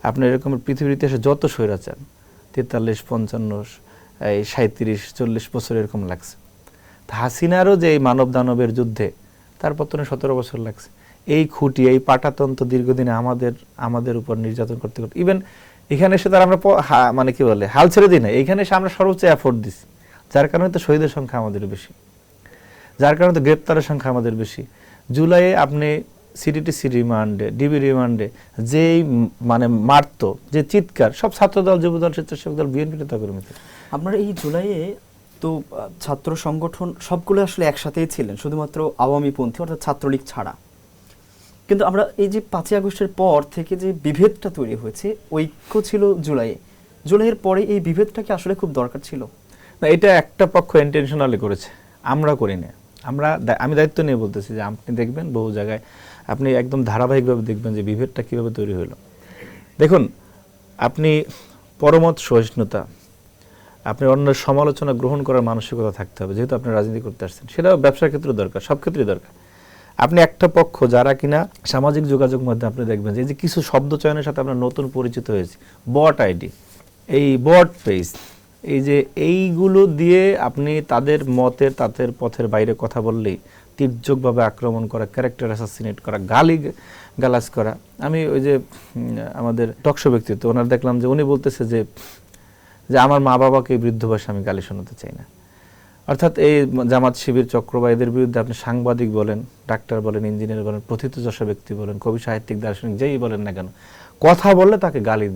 আপনি এরকম পৃথিবীর ইতিহাসে যত স্বৈরাচার 43, 55, 37, 40 বছর এরকম লাগছে। হাসিনারও যে এই মানব দানবের যুদ্ধে তার পতনে 17 বছর লাগছে। এই খুঁটি, এই পাটাতন্ত্র দীর্ঘদিনে আমাদের উপর নির্যাতন করতে করতে, ইভেন এখানে এসে তার আমরা মানে কি বলে হাল ছেড়ে দিই না, এইখানে এসে আমরা সর্বোচ্চ এফোর্ট দিছি, যার কারণে তো শহীদের সংখ্যা আমাদের বেশি, যার কারণে তো গ্রেপ্তারের সংখ্যা আমাদের বেশি। জুলাইয়ে আপনি সিডিটিসি রিমান্ডে, ডিবি রিমান্ডে যেই মানে মারতো, যে চিৎকার, সব ছাত্রদল, যুবদল, স্বেচ্ছাসেবক দল, বিএনপি নেতাকর্মী। আপনারা এই জুলাইয়ে তো ছাত্র সংগঠন সবগুলো আসলে একসাথেই ছিলেন, শুধুমাত্র আওয়ামীপন্থী অর্থাৎ ছাত্রলীগ ছাড়া। কিন্তু আমরা এই যে 5ই আগস্টের পর থেকে যে বিভেদটা তৈরি হয়েছে, ঐক্য ছিল জুলাইয়ের পরে এই বিভেদটা কি আসলে খুব দরকার ছিল? না, এটা একটা পক্ষ ইন্টেনশনালি করেছে, আমরা করি না। আমি দায়িত্ব নিয়ে বলতেছি যে আপনি দেখবেন বহু জায়গায়, আপনি একদম ধারাবাহিকভাবে দেখবেন যে বিভেদটা কীভাবে তৈরি হলো। দেখুন, আপনি পরমত সহিষ্ণুতা, আপনি অন্যের সমালোচনা গ্রহণ করার মানসিকতা থাকতে হবে, যেহেতু আপনি রাজনীতি করতে আসছেন। সেটাও ব্যবসার ক্ষেত্রে দরকার, সব ক্ষেত্রেই দরকার। আপনি একটা পক্ষ যারা কিনা সামাজিক যোগাযোগ মাধ্যমে আপনি দেখবেন যে কিছু শব্দ চয়নের সাথে আমরা নতুন পরিচিত হয়েছি, বট আইডি, এই বট পেজ, এই যে এইগুলো দিয়ে আপনি তাদের মতের, তাদের পথের বাইরে কথা বললেই তীর্যকভাবে আক্রমণ করা, ক্যারেক্টার অ্যাসাসিনেট করা, গালাজ করা। আমি ওই যে আমাদের টকশো ব্যক্তিত্ব, ওনার দেখলাম যে উনি বলতেছে যে আমার মা বাবাকে বৃদ্ধ বয়সে আমি গালি শোনাতে চাই না। অর্থাৎ এই জামাত শিবির চক্র বা এদের বিরুদ্ধে আপনি সাংবাদিক বলেন, ডাক্তার বলেন, ইঞ্জিনিয়ার বলেন, প্রথিতযশা ব্যক্তি বলেন, কবি, সাহিত্যিক, দার্শনিক, যেই বলেন না কেন, কথা বললে তাকে গালি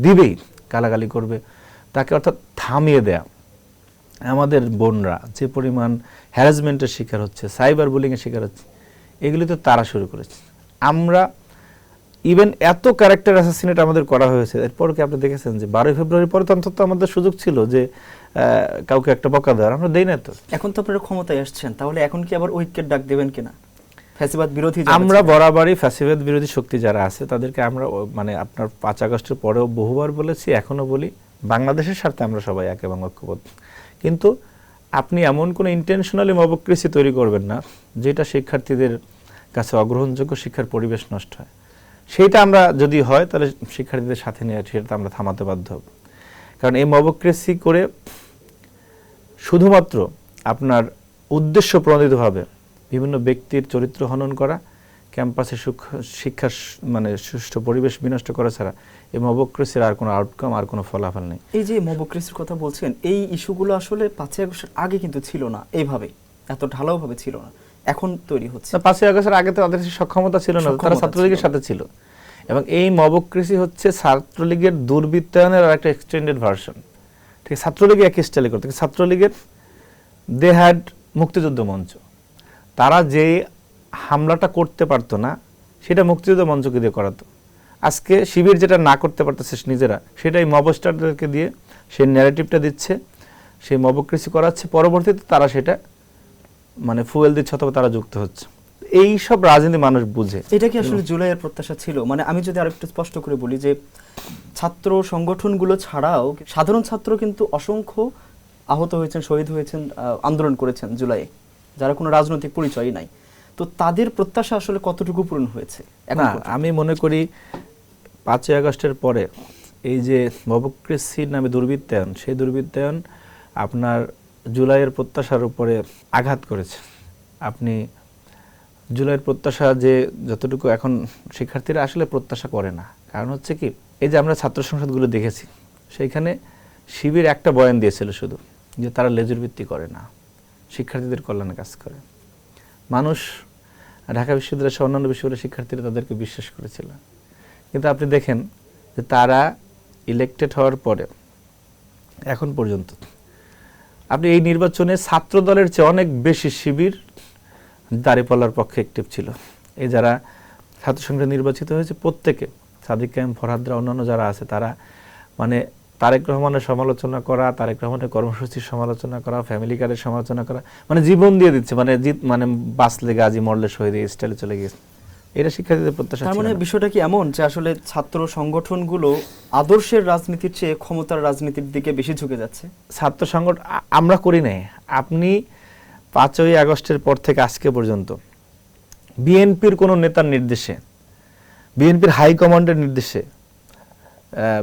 দিবেই, গালাগালি করবে তাকে, অর্থাৎ থামিয়ে দেয়া। আমাদের বোনরা যে পরিমাণ হ্যারাসমেন্টের শিকার হচ্ছে, সাইবার বুলিংয়ের শিকার হচ্ছে, এগুলি তো তারা শুরু করেছে। আমরা ইভেন এত ক্যারেক্টার অ্যাসাসিনেট আমাদের করা হয়েছে। এরপর কি আপনি দেখেছেন যে 12 ফেব্রুয়ারি পরে তো অন্তত আমাদের সুযোগ ছিল যে কাউকে একটা বকা দেওয়ার, আমরা দেই না। তো এখন তো আপনারা ক্ষমতায় আসছেন, তাহলে এখন কি আবার ঐক্যের ডাক দেবেন কিনা? ফ্যাসিবাদ বিরোধী, আমরা বরাবরই ফ্যাসিবাদ বিরোধী শক্তি যারা আছে তাদেরকে আমরা মানে আপনার 5 আগস্টের পরেও বহুবার বলেছি, এখনো বলি, বাংলাদেশের স্বার্থে আমরা সবাই এক এবং ঐক্যবদ্ধ। কিন্তু আপনি এমন কোনো ইন্টেনশনালি মবক্রেসি তৈরি করবেন না যেটা শিক্ষার্থীদের কাছে অগ্রহণযোগ্য, শিক্ষার পরিবেশ নষ্ট হয়। সেইটা আমরা যদি হয় তাহলে শিক্ষার্থীদের সাথে নিয়ে সেটা আমরা থামাতে বাধ্য হব। কারণ এই মবক্রেসি করে শুধুমাত্র আপনার উদ্দেশ্য প্রণোদিতভাবে বিভিন্ন ব্যক্তির চরিত্র হনন করা, ক্যাম্পাসে শিক্ষার মানে সুষ্ঠু পরিবেশ বিনষ্ট করা ছাড়া এই মবক্রেসির আর কোনো আউটকাম, আর কোনো ফলাফল নেই। এই যে মবক্রেসির কথা বলছেন, এই ইস্যুগুলো আসলে 5ই আগস্টের আগে কিন্তু ছিল না, এইভাবে এত ঢালাওভাবে ছিল না, এখন তৈরি হচ্ছে। 5ই আগস্টের আগে তো তাদের সক্ষমতা ছিল না, তারা ছাত্রলীগের সাথে ছিল। এবং এই মবক্রেসি হচ্ছে ছাত্রলীগের দুর্বৃত্তায়নের আর একটা এক্সটেন্ডেড ভার্সন। ঠিক আছে, ছাত্রলীগে একই স্টাইলে করতে, ছাত্রলীগের দে হ্যাড মুক্তিযুদ্ধ মঞ্চ, তারা যে হামলাটা করতে পারতো না সেটা মুক্তিযুদ্ধ মঞ্চকে দিয়ে করাতো। আজকে শিবির যেটা না করতে পারতেছে নিজেরা, সেটাই মবস্টারদেরকে দিয়ে সেই ন্যারেটিভটা দিচ্ছে, সেই মবক্রেসি করাচ্ছে, পরবর্তীতে তারা সেটা মানে ফুয়েল দিচ্ছে অথবা তারা যুক্ত হচ্ছে। এই সব রাজনীতি মানুষ বুঝে। এটা কি আসলে জুলাইয়ের প্রত্যাশা ছিল? মানে আমি যদি আরেকটু স্পষ্ট করে বলি যে ছাত্র সংগঠনগুলো ছাড়াও সাধারণ ছাত্র কিন্তু অসংখ্য আহত হয়েছেন, শহীদ হয়েছেন, আন্দোলন করেছেন জুলাইয়ে, যারা কোনো রাজনৈতিক পরিচয়ই নাই। তো তাদের প্রত্যাশা আসলে কতটুকু পূরণ হয়েছে? না, আমি মনে করি 5ই আগস্টের পরে এই যে মবক্রেসির নামে দুর্বৃত্তায়ন, সেই দুর্বৃত্তায়ন আপনার জুলাইয়ের প্রত্যাশার উপরে আঘাত করেছে। আপনি জুলাইয়ের প্রত্যাশা যে যতটুকু এখন শিক্ষার্থীরা আসলে প্রত্যাশা করে না, কারণ হচ্ছে কি, এই যে আমরা ছাত্র সংসদগুলো দেখেছি, সেইখানে শিবির একটা বয়ান দিয়েছিল শুধু, যে তারা লেজুর ভিত্তি করে না, শিক্ষার্থীদের কল্যাণে কাজ করে। মানুষ ঢাকা বিশ্ববিদ্যালয় সহ অন্যান্য বিশ্ববিদ্যালয়ের শিক্ষার্থীরা তাদেরকে বিশ্বাস করেছিল। কিন্তু আপনি দেখেন যে তারা ইলেক্টেড হওয়ার পরে এখন পর্যন্ত আপনি এই নির্বাচনে ছাত্র দলের চেয়ে অনেক বেশি শিবির দাঁড়িপাল্লার পক্ষে অ্যাক্টিভ ছিল। এই যারা ছাত্র সংসদে নির্বাচিত হয়েছে প্রত্যেকে, সাদিক কায়েম, ফরহাদরা, অন্যান্য যারা আছে, তারা মানে তারেক রহমানের সমালোচনা করা, তারেক রহমানের কর্মসূচির সমালোচনা করা, ফ্যামিলি কার্ডের সমালোচনা করা, মানে জীবন দিয়ে দিচ্ছে, মানে মানে বাঁচলে গাজী মরলে শহীদ এই স্টাইলে চলে গেছে। এটা শিক্ষার্থীদের প্রত্যাশা তার ছিল মানে না। বিষয়টা কি এমন যে আসলে ছাত্র সংগঠনগুলো আদর্শের রাজনীতির চেয়ে ক্ষমতার রাজনীতির দিকে বেশি ঝুঁকে যাচ্ছে? ছাত্র সংগঠন আমরা করি নাই। আপনি 5ই আগস্টের পর থেকে আজকে পর্যন্ত বিএনপির কোনো নেতার নির্দেশে, বিএনপির হাইকমান্ডের নির্দেশে,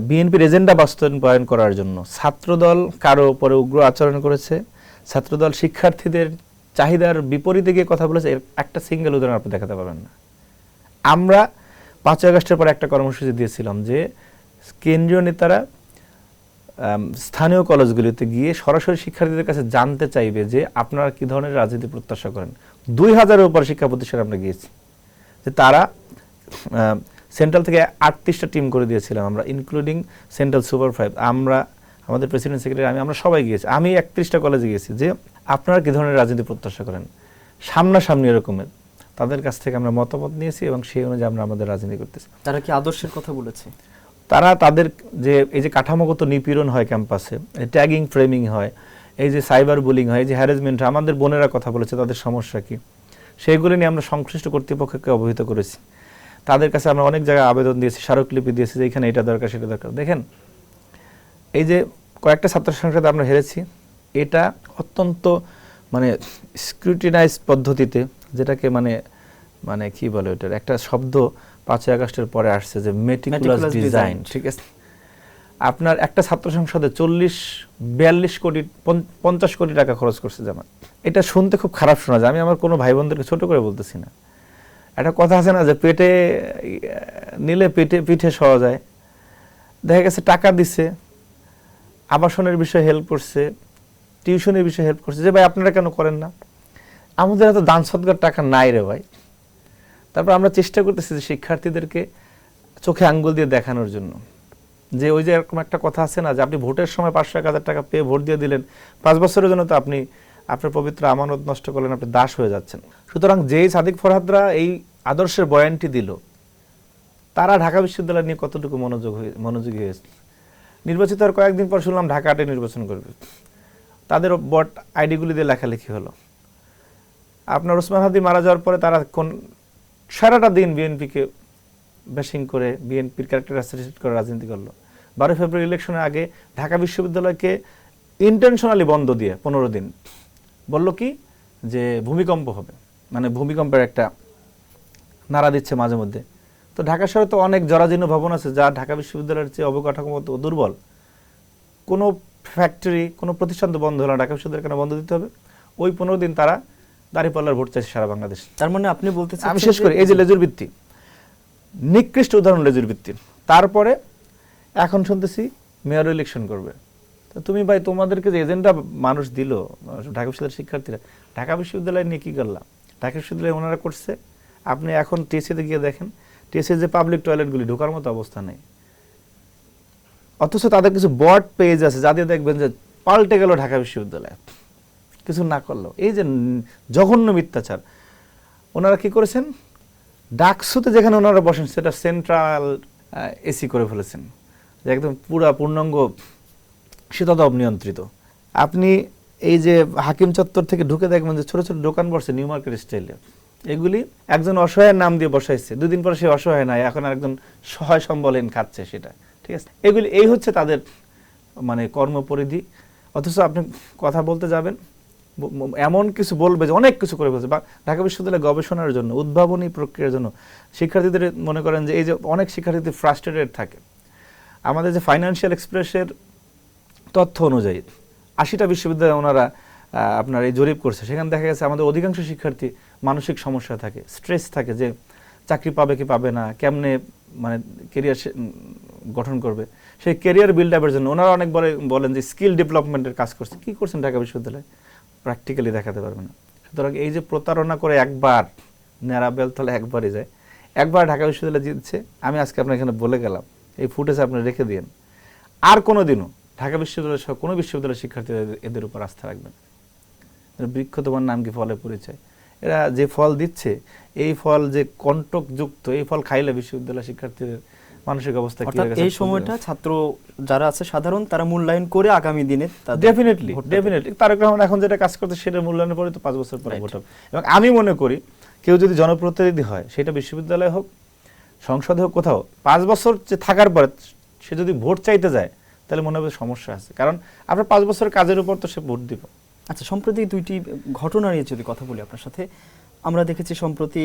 বিএনপির এজেন্ডা বাস্তবায়ন করার জন্য ছাত্রদল কারো উপরে উগ্র আচরণ করেছে, ছাত্রদল শিক্ষার্থীদের চাহিদার বিপরীতে গিয়ে কথা বলেছে, এর একটা সিঙ্গেল উদাহরণ আপনি দেখাতে পারবেন না। আমরা 5ই আগস্টের পর একটা কর্মসূচি দিয়েছিলাম যে কেন্দ্রীয় নেতারা স্থানীয় কলেজগুলিতে গিয়ে সরাসরি শিক্ষার্থীদের কাছে জানতে চাইবে যে আপনারা কি ধরনের রাজনীতি প্রত্যাশা করেন। 2000-এর উপর শিক্ষা প্রতিষ্ঠানে আমরা গিয়েছি, যে তারা সেন্ট্রাল থেকে 38টা টিম করে দিয়েছিলাম আমরা, ইনক্লুডিং সেন্ট্রাল সুপার 5, আমরা, আমাদের প্রেসিডেন্ট সেক্রেটারি, আমরা সবাই গিয়েছি। আমি 31টা কলেজে গিয়েছি যে আপনারা কি ধরনের রাজনীতি প্রত্যাশা করেন, সামনাসামনি এরকমের তাদের কাছ থেকে আমরা মতামত নিয়েছি এবং সেই অনুযায়ী আমরা আমাদের রাজনীতি করতেছি। তারা কি আদর্শের কথা বলেছে? তারা তাদের যে এই যে কাঠামোগত নিপীড়ন হয় ক্যাম্পাসে, ট্যাগিং ফ্রেমিং হয়, এই যে সাইবার বুলিং হয়, এই যে হ্যারাসমেন্ট, আমাদের বোনেরা কথা বলেছে তাদের সমস্যা কি, সেইগুলি নিয়ে আমরা সংশ্লিষ্ট কর্তৃপক্ষকে অবহিত করেছি। তাদের কাছে আমরা অনেক জায়গায় আবেদন দিয়েছি, স্মারকলিপি দিয়েছি যে এখানে এটা দরকার সেটা দরকার। দেখেন, এই যে কয়েকটা ছাত্র সংসদে আমরা হেরেছি, এটা অত্যন্ত মানে স্ক্রুটিনাইজ পদ্ধতিতে, যেটাকে মানে মানে কি বলে ওটার একটা শব্দ 5ই আগস্টের পরে আসছে যে মেটিকুলাস ডিজাইন, ঠিক আছে। আপনার একটা ছাত্র সংসদে 40-42 কোটি 50 কোটি টাকা খরচ করছে জামাত। এটা শুনতে খুব খারাপ শোনা যায়, আমি আমার কোনো ভাই বোনদেরকে ছোট করে বলতেছি না। একটা কথা আছে না যে পেটে নিলে পিঠে সওয়া যায়। দেখা গেছে টাকা দিছে, আবাসনের বিষয়ে হেল্প করছে, টিউশনের বিষয়ে হেল্প করছে, যে ভাই আপনারা কেন করেন না? আমাদের এত দান সদকার টাকা নাই রে ভাই। তারপর আমরা চেষ্টা করতেছি যে শিক্ষার্থীদেরকে চোখে আঙ্গুল দিয়ে দেখানোর জন্য, যে ওই যে এরকম একটা কথা আছে না যে আপনি ভোটের সময় 500-1000 টাকা পেয়ে ভোট দিয়ে দিলেন, 5 বছরের জন্য তো আপনি আপনার পবিত্র আমানত নষ্ট করলেন, আপনি দাস হয়ে যাচ্ছেন। সুতরাং যেই সাদিক ফরহাদরা এই আদর্শের বয়ানটি দিল, তারা ঢাকা বিশ্ববিদ্যালয় নিয়ে কতটুকু মনোযোগী হয়েছে। নির্বাচিত আর কয়েকদিন পর শুনলাম ঢাকা আটে নির্বাচন করবে, তাদের বট আইডিগুলি দিয়ে লেখালেখি হলো। আপনার ওসমান হাদি মারা যাওয়ার পরে তারা সারাটা দিন বিএনপিকে ব্যাশিং করে, বিএনপির ক্যারেক্টার অ্যাসোসিয়েট করে রাজনীতি করলো। 12 ফেব্রুয়ারি ইলেকশনের আগে ঢাকা বিশ্ববিদ্যালয়কে ইন্টেনশনালি বন্ধ দিয়ে 15 দিন বলল কি যে ভূমিকম্প হবে, মানে ভূমিকম্পের একটা নাড়া দিচ্ছে মাঝে মধ্যে। তো ঢাকা শহরে তো অনেক জরাজীর্ণ ভবন আছে যা ঢাকা বিশ্ববিদ্যালয়ের চেয়ে অবকাঠামো দুর্বল। কোনো ফ্যাক্টরি, কোনো প্রতিষ্ঠান তো বন্ধ হলো, ঢাকা বিশ্ববিদ্যালয় কেন বন্ধ দিতে হবে? ওই 15 দিন তারা দাঁড়িপাল্লার ভোট চাইছে সারা বাংলাদেশ। তার মানে আপনি বলতে চাচ্ছেন, আমি শেষ করি, এই যে লেজুর ভিত্তি, নিকৃষ্ট উদাহরণ লেজুর ভিত্তির। তারপরে এখন শুনতেছি মেয়র ইলেকশন করবে। তো তুমি ভাই, তোমাদেরকে যে এজেন্ডা মানুষ দিল, ঢাকা বিশ্ববিদ্যালয়ের শিক্ষার্থীরা, ঢাকা বিশ্ববিদ্যালয় নিয়ে কি করলাম? ঢাকা বিশ্ববিদ্যালয় ওনারা করছে, আপনি এখন টিএসসিতে গিয়ে দেখেন, টিএসসির যে পাবলিক টয়লেটগুলি ঢোকার মতো অবস্থা নেই। অথচ তাদের কিছু বট পেজ আছে যা দিয়ে দেখবেন যে পাল্টে গেল ঢাকা বিশ্ববিদ্যালয়, কিছু না করলো। এই যে জঘন্য মিথ্যাচার, ওনারা কি করেছেন? ডাকসুতে যেখানে ওনারা বসেন সেটা সেন্ট্রাল এসি করে ফেলেছেন, যে একদম পূর্ণাঙ্গ শীতাতপ নিয়ন্ত্রিত। আপনি এই যে হাকিম চত্বর থেকে ঢুকে দেখবেন যে ছোট ছোট দোকান বসছে নিউ মার্কেট স্টাইলে, এগুলি একজন অসহায়ের নাম দিয়ে বসাইছে, 2 দিন পরে সে অসহায় নাই, এখন আরেকজন সহায় সম্বলহীন খাচ্ছে সেটা, ঠিক আছে। এগুলি এই হচ্ছে তাদের মানে কর্মপরিধি। অথচ আপনি কথা বলতে যাবেন, এমন কিছু বলবে যে অনেক কিছু করে বলছে। বা ঢাকা বিশ্ববিদ্যালয়ে গবেষণার জন্য, উদ্ভাবনী প্রক্রিয়ার জন্য শিক্ষার্থীদের মনে করেন যে এই যে অনেক শিক্ষার্থী ফ্রাস্ট্রেটেড থাকে। আমাদের যে ফাইন্যান্সিয়াল এক্সপ্রেসের তথ্য অনুযায়ী 80টা বিশ্ববিদ্যালয়ে ওনারা আপনার এই জরিপ করছে, সেখানে দেখা গেছে আমাদের অধিকাংশ শিক্ষার্থী মানসিক সমস্যা থাকে, স্ট্রেস থাকে, যে চাকরি পাবে কি পাবে না, কেমনে মানে কেরিয়ার গঠন করবে। সেই কেরিয়ার বিল্ড আপের জন্য ওনারা অনেক বলেন যে স্কিল ডেভেলপমেন্টের কাজ করছে। কি করছেন ঢাকা বিশ্ববিদ্যালয়ে? প্র্যাকটিক্যালি দেখাতে পারবে না। সুতরাং এই যে প্রতারণা করে একবার নেড়া বেলতলা একবারই যায়, একবার ঢাকা বিশ্ববিদ্যালয় জিতছে। আমি আজকে আপনার এখানে বলে গেলাম, এই ফুটেজ আপনি রেখে দিন, আর কোনোদিনও ঢাকা বিশ্ববিদ্যালয় সহ কোনো বিশ্ববিদ্যালয়ের শিক্ষার্থীরা এদের উপর আস্থা রাখবেন। বৃক্ষ তোমার নাম কি, ফলে পরিচয়। এরা যে ফল দিচ্ছে, এই ফল যে কণ্টকযুক্ত, এই ফল খাইলে বিশ্ববিদ্যালয় শিক্ষার্থীদের মানসিক অবস্থা কি অর্থাৎ হয়ে গেছে। এই সময়টা ছাত্র যারা আছে সাধারণ তারা মূল্যায়ন করে আগামী দিনে তাদের ডেফিনেটলি ভোটটা ডেফিনেটলি তারেক রহমান এখন যেটা কাজ করতে সেটা মূল্যায়নের পরে তো 5 বছর পরে ভোট হবে। এবং আমি মনে করি কেউ যদি জনপ্রতিনিধি হয়, সেটা বিশ্ববিদ্যালয় হোক, সংসদে হোক, কোথাও 5 বছর যে থাকার পরে সে যদি ভোট চাইতে যায়, তাহলে মনে হবে সমস্যা আছে, কারণ আপনার 5 বছরের কাজের উপর তো সে ভোট দিব। আচ্ছা, সম্প্রতি দুইটি ঘটনা নিয়ে যদি কথা বলি আপনার সাথে, আমরা দেখেছি সম্প্রতি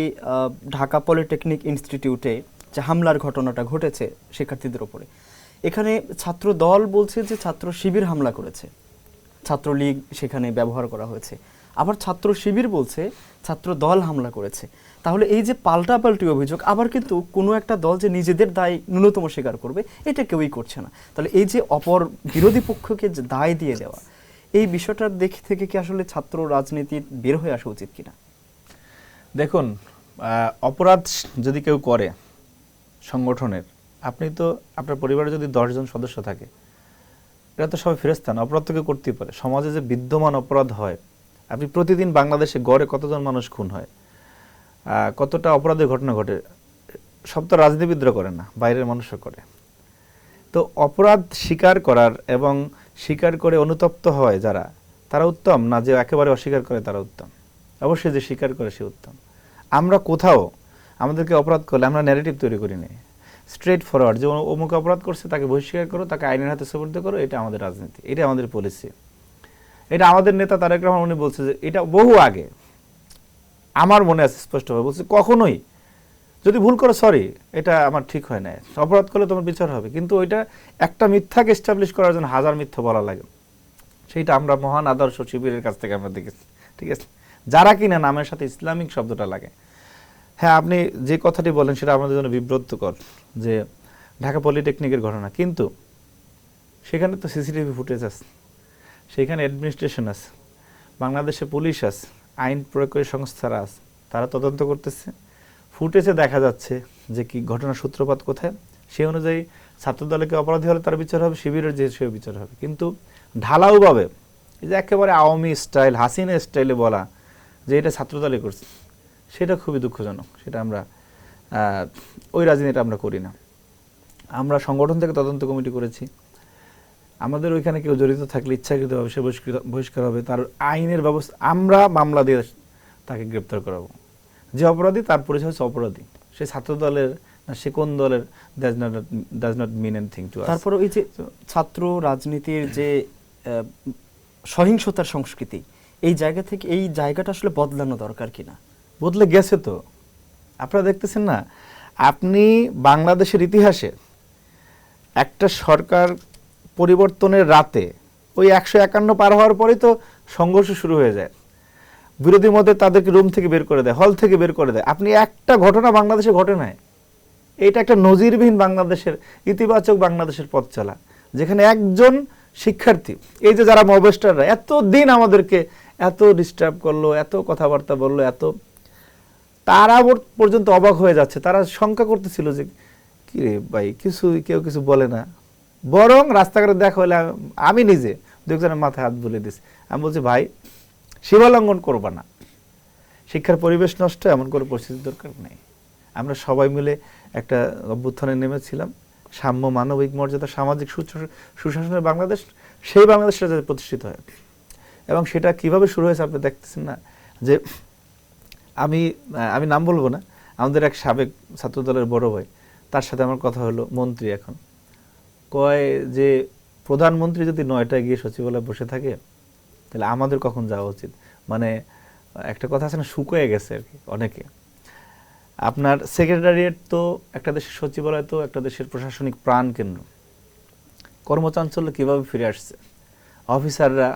ঢাকা পলিটেকনিক ইনস্টিটিউটে যে হামলার ঘটনাটা ঘটেছে শিক্ষার্থীদের উপরে, এখানে ছাত্র দল বলছে যে ছাত্র শিবির হামলা করেছে, ছাত্রলীগ সেখানে ব্যবহার করা হয়েছে, আবার ছাত্র শিবির বলছে ছাত্র দল হামলা করেছে। তাহলে এই যে পাল্টাপাল্টি অভিযোগ, আবার কিন্তু কোনো একটা দল যে নিজেদের দায় ন্যূনতম স্বীকার করবে, এটা কেউই করছে না। তাহলে এই যে অপর বিরোধী পক্ষকে যে দায় দিয়ে দেওয়া, এই বিষয়টার দিক থেকে কি আসলে ছাত্র রাজনীতির বের হয়ে আসা উচিত কিনা? দেখুন, অপরাধ যদি কেউ করে সংগঠনের, আপনি তো আপনার পরিবারে যদি 10 জন সদস্য থাকে, এটা তো সবাই ফেরেশতা না, অপরাধ তো কেউ করতেই পারে। সমাজে যে বিদ্যমান অপরাধ হয়, আপনি প্রতিদিন বাংলাদেশে গড়ে কতজন মানুষ খুন হয়, কতটা অপরাধের ঘটনা ঘটে, সব তো রাজনীতিবিদরা করে না, বাইরের মানুষও করে। তো অপরাধ স্বীকার করার এবং স্বীকার করে অনুতপ্ত হয় যারা, তারা উত্তম না যে একেবারে অস্বীকার করে তারা উত্তম। অবশ্যই যে স্বীকার করে সে উত্তম। আমরা কোথাও আমাদেরকে অপরাধ করলে আমরা ন্যারেটিভ তৈরি করি না, স্ট্রেট ফরওয়ার্ড, যে অমুক অপরাধ করছে তাকে বহিষ্কার করো, তাকে আইনের হাতে সুপর্দ করো, এটা আমাদের রাজনীতি, এটা আমাদের পলিসি। এটা আমাদের নেতা তারেক রহমান উনি বলছে যে এটা বহু আগে, আমার মনে আছে স্পষ্টভাবে বলছে, কখনোই যদি ভুল করে সরি, এটা আমার ঠিক হয় না, অপরাধ করলে তোমার বিচার হবে, কিন্তু ওইটা একটা মিথ্যাকে এস্টাবলিশ করার জন্য হাজার মিথ্যা বলা লাগে। সেইটা আমরা মহান আদর্শ শিবিরের কাছ থেকে আমরা দেখেছি, ঠিক আছে, যারা কিনা নামের সাথে ইসলামিক শব্দটা লাগে। হ্যাঁ, আপনি যে কথাটি বলেন সেটা আমাদের জন্য বিব্রতকর, যে ঢাকা পলিটেকনিকের ঘটনা, কিন্তু সেখানে তো সিসিটিভি ফুটেজ আছে, সেখানে অ্যাডমিনিস্ট্রেশন আছে, বাংলাদেশে পুলিশ আছে, আইন প্রয়োগকারী সংস্থারা আছে, তারা তদন্ত করতেছে। ফুটেজে দেখা যাচ্ছে যে কি ঘটনার সূত্রপাত কোথায়, সেই অনুযায়ী ছাত্রদলকে অপরাধী হলে তার বিচার হবে, শিবিরের যে সে বিচার হবে। কিন্তু ঢালাওভাবে এই যে একেবারে আওয়ামী স্টাইল, হাসিনা স্টাইলে বলা যে এটা ছাত্রদলে করছে, সেটা খুবই দুঃখজনক। সেটা আমরা ওই রাজনীতিটা আমরা করি না। আমরা সংগঠন থেকে তদন্ত কমিটি করেছি, আমাদের ওইখানে কেউ জড়িত থাকলে ইচ্ছাকৃতভাবে সে বহিষ্কার হবে, তার আইনের ব্যবস্থা, আমরা মামলা দিয়ে তাকে গ্রেপ্তার করাবো। যে অপরাধী তার পরিচয় হচ্ছে অপরাধী, সে ছাত্র দলের না সে কোন দলের, does not mean anything to us. তারপরে এই যে ছাত্র রাজনীতির যে সহিংসতার সংস্কৃতি, এই জায়গা থেকে এই জায়গাটা আসলে বদলানো দরকার কিনা? বদলে গেছে তো, আপনারা দেখতেছেন না। আপনি বাংলাদেশের ইতিহাসে একটা সরকার পরিবর্তনের রাতে ওই 151 পার হওয়ার পরেই তো সংঘর্ষ শুরু হয়ে যায়, বিরোধী মতে তাদেরকে রুম থেকে বের করে দেয়, হল থেকে বের করে দেয়। আপনি একটা ঘটনা বাংলাদেশে ঘটে নাই, এটা একটা নজিরবিহীন বাংলাদেশের ইতিবাচক বাংলাদেশের পথ চলা, যেখানে একজন শিক্ষার্থী, এই যে যারা মবস্টাররা এতদিন আমাদেরকে এত ডিস্টার্ব করলো, এত কথাবার্তা বললো, এত, তারা পর্যন্ত অবাক হয়ে যাচ্ছে। তারা শঙ্কা করতেছিল যে কি রে ভাই, কেউ কিছু বলে না, বরং রাস্তাঘাটে দেখা হলে আমি নিজে দুজনের মাথায় হাত বুলিয়ে দিচ্ছি। আমি বলছি ভাই, সীমালঙ্ঘন করবা না, শিক্ষার পরিবেশ নষ্ট, এমন কোনো পরিস্থিতি দরকার নেই। আমরা সবাই মিলে একটা অভ্যুত্থানে নেমেছিলাম, সাম্য, মানবিক মর্যাদা, সামাজিক সুশাসনের বাংলাদেশ, সেই বাংলাদেশটা যাতে প্রতিষ্ঠিত হয়। এবং সেটা কিভাবে শুরু হয়েছে আপনি দেখতেছেন না, যে আমি নাম বলবো না, আমাদের এক সাবেক ছাত্রদলের বড় ভাই, তার সাথে আমার কথা হলো, মন্ত্রী এখন, কয় যে প্রধানমন্ত্রী যদি 9টায় গিয়ে সচিবালয়ে বসে থাকে, তাহলে আমাদের কখন যাওয়া উচিত? মানে একটা কথা আছে না, শুকিয়ে গেছে আর কি অনেকে। আপনার সেক্রেটারিয়েট তো একটা দেশের, সচিবালয় তো একটা দেশের প্রশাসনিক প্রাণ কেন্দ্র, কর্মচাঞ্চল্য কিভাবে ফিরে আসছে, অফিসাররা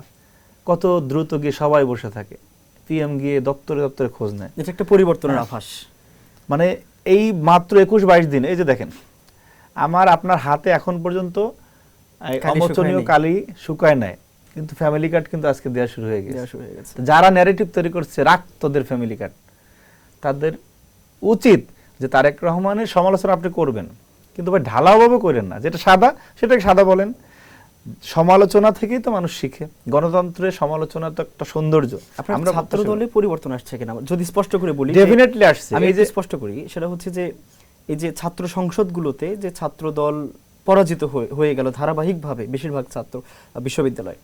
কত দ্রুত গিয়ে সবাই বসে থাকে, পিএম গিয়ে দপ্তরে দপ্তরে খোঁজ নেয়, এটা একটা পরিবর্তনের আভাস। মানে এই মাত্র 21-22 দিন, এই যে দেখেন আমার আপনার হাতে এখন পর্যন্ত অমোচনীয় কালি শুকায় নাই, কিন্তু ফ্যামিলি কার্ড কিন্তু আজকে দেওয়া শুরু হয়ে গেছে। যারা ন্যারেটিভ তৈরি করছে রাখ তোদের ফ্যামিলি কার্ড, তাদের উচিত যে তারেক রহমানের সমালোচনা আপনি করবেন, কিন্তু ভাই ঢালাওভাবে করেন না, যেটা সাদা সেটাকে সাদা বলেন। সমালোচনা থেকেই তো মানুষ শিখে, গণতন্ত্রের সমালোচনা তো একটা সৌন্দর্য। আমরা ছাত্র দলে পরিবর্তন আসছে কিনা যদি স্পষ্ট করে বলি, ডেফিনেটলি আসছে। আমি এই যে স্পষ্ট করি, সেটা হচ্ছে যে এই যে ছাত্র সংসদগুলোতে যে ছাত্র দল পরাজিত হয়ে গেল ধারাবাহিকভাবে বেশিরভাগ ছাত্র বিশ্ববিদ্যালয়,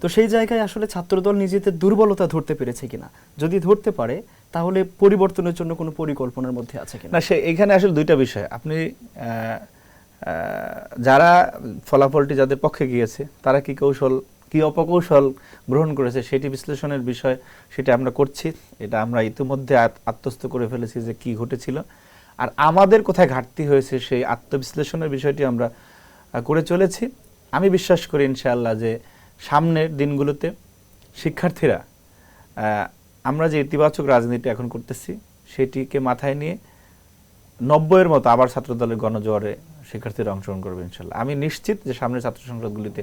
তো সেই জায়গায় আসলে ছাত্রদল নিজেদের দুর্বলতা ধরতে পেরেছে কিনা, যদি ধরতে পারে তাহলে পরিবর্তনের জন্য কোনো পরিকল্পনার মধ্যে আছে কিনা? না, সে এখানে আসলে দুইটা বিষয়। আপনি যারা ফলাফলটি যাদের পক্ষে গিয়েছে তারা কি কৌশল কি অপকৌশল গ্রহণ করেছে সেটি বিশ্লেষণের বিষয়, সেটা আমরা করছি। এটা আমরা ইতিমধ্যে আত্মস্থ করে ফেলেছি যে কি ঘটেছিল, আর আমাদের কোথায় ঘাটতি হয়েছে সেই আত্মবিশ্লেষণের বিষয়টি আমরা করে চলেছি। আমি বিশ্বাস করি ইনশাআল্লাহ যে সামনের দিনগুলোতে শিক্ষার্থীরা আমরা যে ইতিবাচক রাজনীতি এখন করতেছি সেটিকে মাথায় নিয়ে 90-এর মতো আবার ছাত্রদলের গণজোয়ারে শিক্ষার্থীরা অংশগ্রহণ করবে ইনশাআল্লাহ। আমি নিশ্চিত যে সামনের ছাত্র সংসদগুলিতে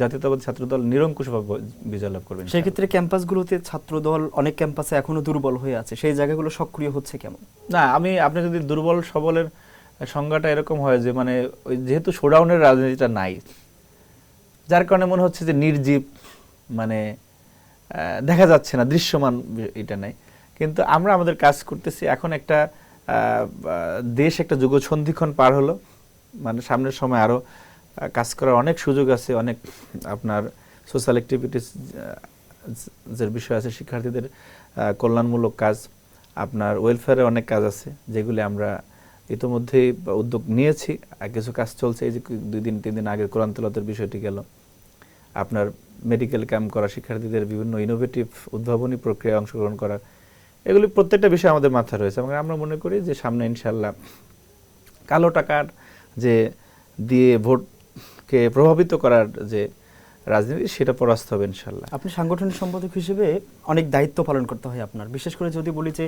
জাতীয়তাবাদী ছাত্রদল নিরঙ্কুশভাবে বিজয় লাভ করবে। সেই ক্ষেত্রে ক্যাম্পাসগুলোতে ছাত্রদল অনেক ক্যাম্পাসে এখনো দুর্বল হয়ে আছে, সেই জায়গাগুলো সক্রিয় হচ্ছে কেমন? না, আপনি যদি দুর্বল সবলের সংজ্ঞাটা এরকম হয় যে মানে ওই যেহেতু শোডাউনের রাজনীতিটা নাই, যার কারণে মনে হচ্ছে যে নির্জীব, মানে দেখা যাচ্ছে না, দৃশ্যমান এটা নাই। কিন্তু আমরা আমাদের কাজ করতেছি। এখন একটা দেশ একটা যুগ সন্ধিক্ষণ পার হলো, মানে সামনের সময় আরো কাজ করার অনেক সুযোগ আছে, অনেক আপনার সোশ্যাল অ্যাক্টিভিটিস যে বিষয় আছে, শিক্ষার্থীদের কল্যাণমূলক কাজ, আপনার ওয়েলফেয়ারে অনেক কাজ আছে যেগুলি আমরা ইতিমধ্যেই উদ্যোগ নিয়েছি। কিছু কাজ চলছে, এই যে 2-3 দিন আগে কোরআন তেলাওয়াতের বিষয়টি গেল, আপনার মেডিকেল ক্যাম্প করা, শিক্ষার্থীদের বিভিন্ন ইনোভেটিভ উদ্ভাবনী প্রক্রিয়ায় অংশগ্রহণ করা, এগুলি প্রত্যেকটা বিষয় আমাদের মাথায় রয়েছে। এবং আমরা মনে করি যে সামনে ইনশাআল্লাহ কালো টাকার যে দিয়ে ভোটকে প্রভাবিত করার যে রাজনীতি সেটা পরাস্ত হবে ইনশাআল্লাহ। আপনি সাংগঠনিক সম্পাদক হিসেবে অনেক দায়িত্ব পালন করতে হয় আপনার, বিশেষ করে যদি বলি যে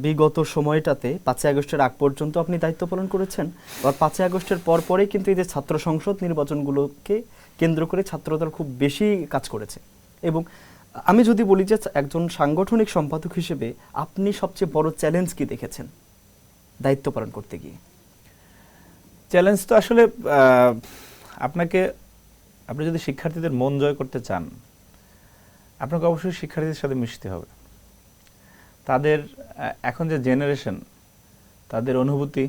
বিগত সময়টাতে 5ই আগস্টের আগ পর্যন্ত আপনি দায়িত্ব পালন করেছেন, আর 5ই আগস্টের পরেই কিন্তু এই যে ছাত্র সংসদ নির্বাচনগুলোকে কেন্দ্র করে ছাত্রদল খুব বেশি কাজ করেছে। এবং আমি যদি বলি যে একজন সাংগঠনিক সম্পাদক হিসেবে আপনি সবচেয়ে বড় চ্যালেঞ্জ কি দেখেছেন দায়িত্ব পালন করতে গিয়ে? চ্যালেঞ্জ তো আসলে আপনি যদি শিক্ষার্থীদের মন জয় করতে চান, আপনাকে অবশ্যই শিক্ষার্থীদের সাথে মিশতে হবে। তাদের এখন যে জেনারেশন, তাদের অনুভূতি,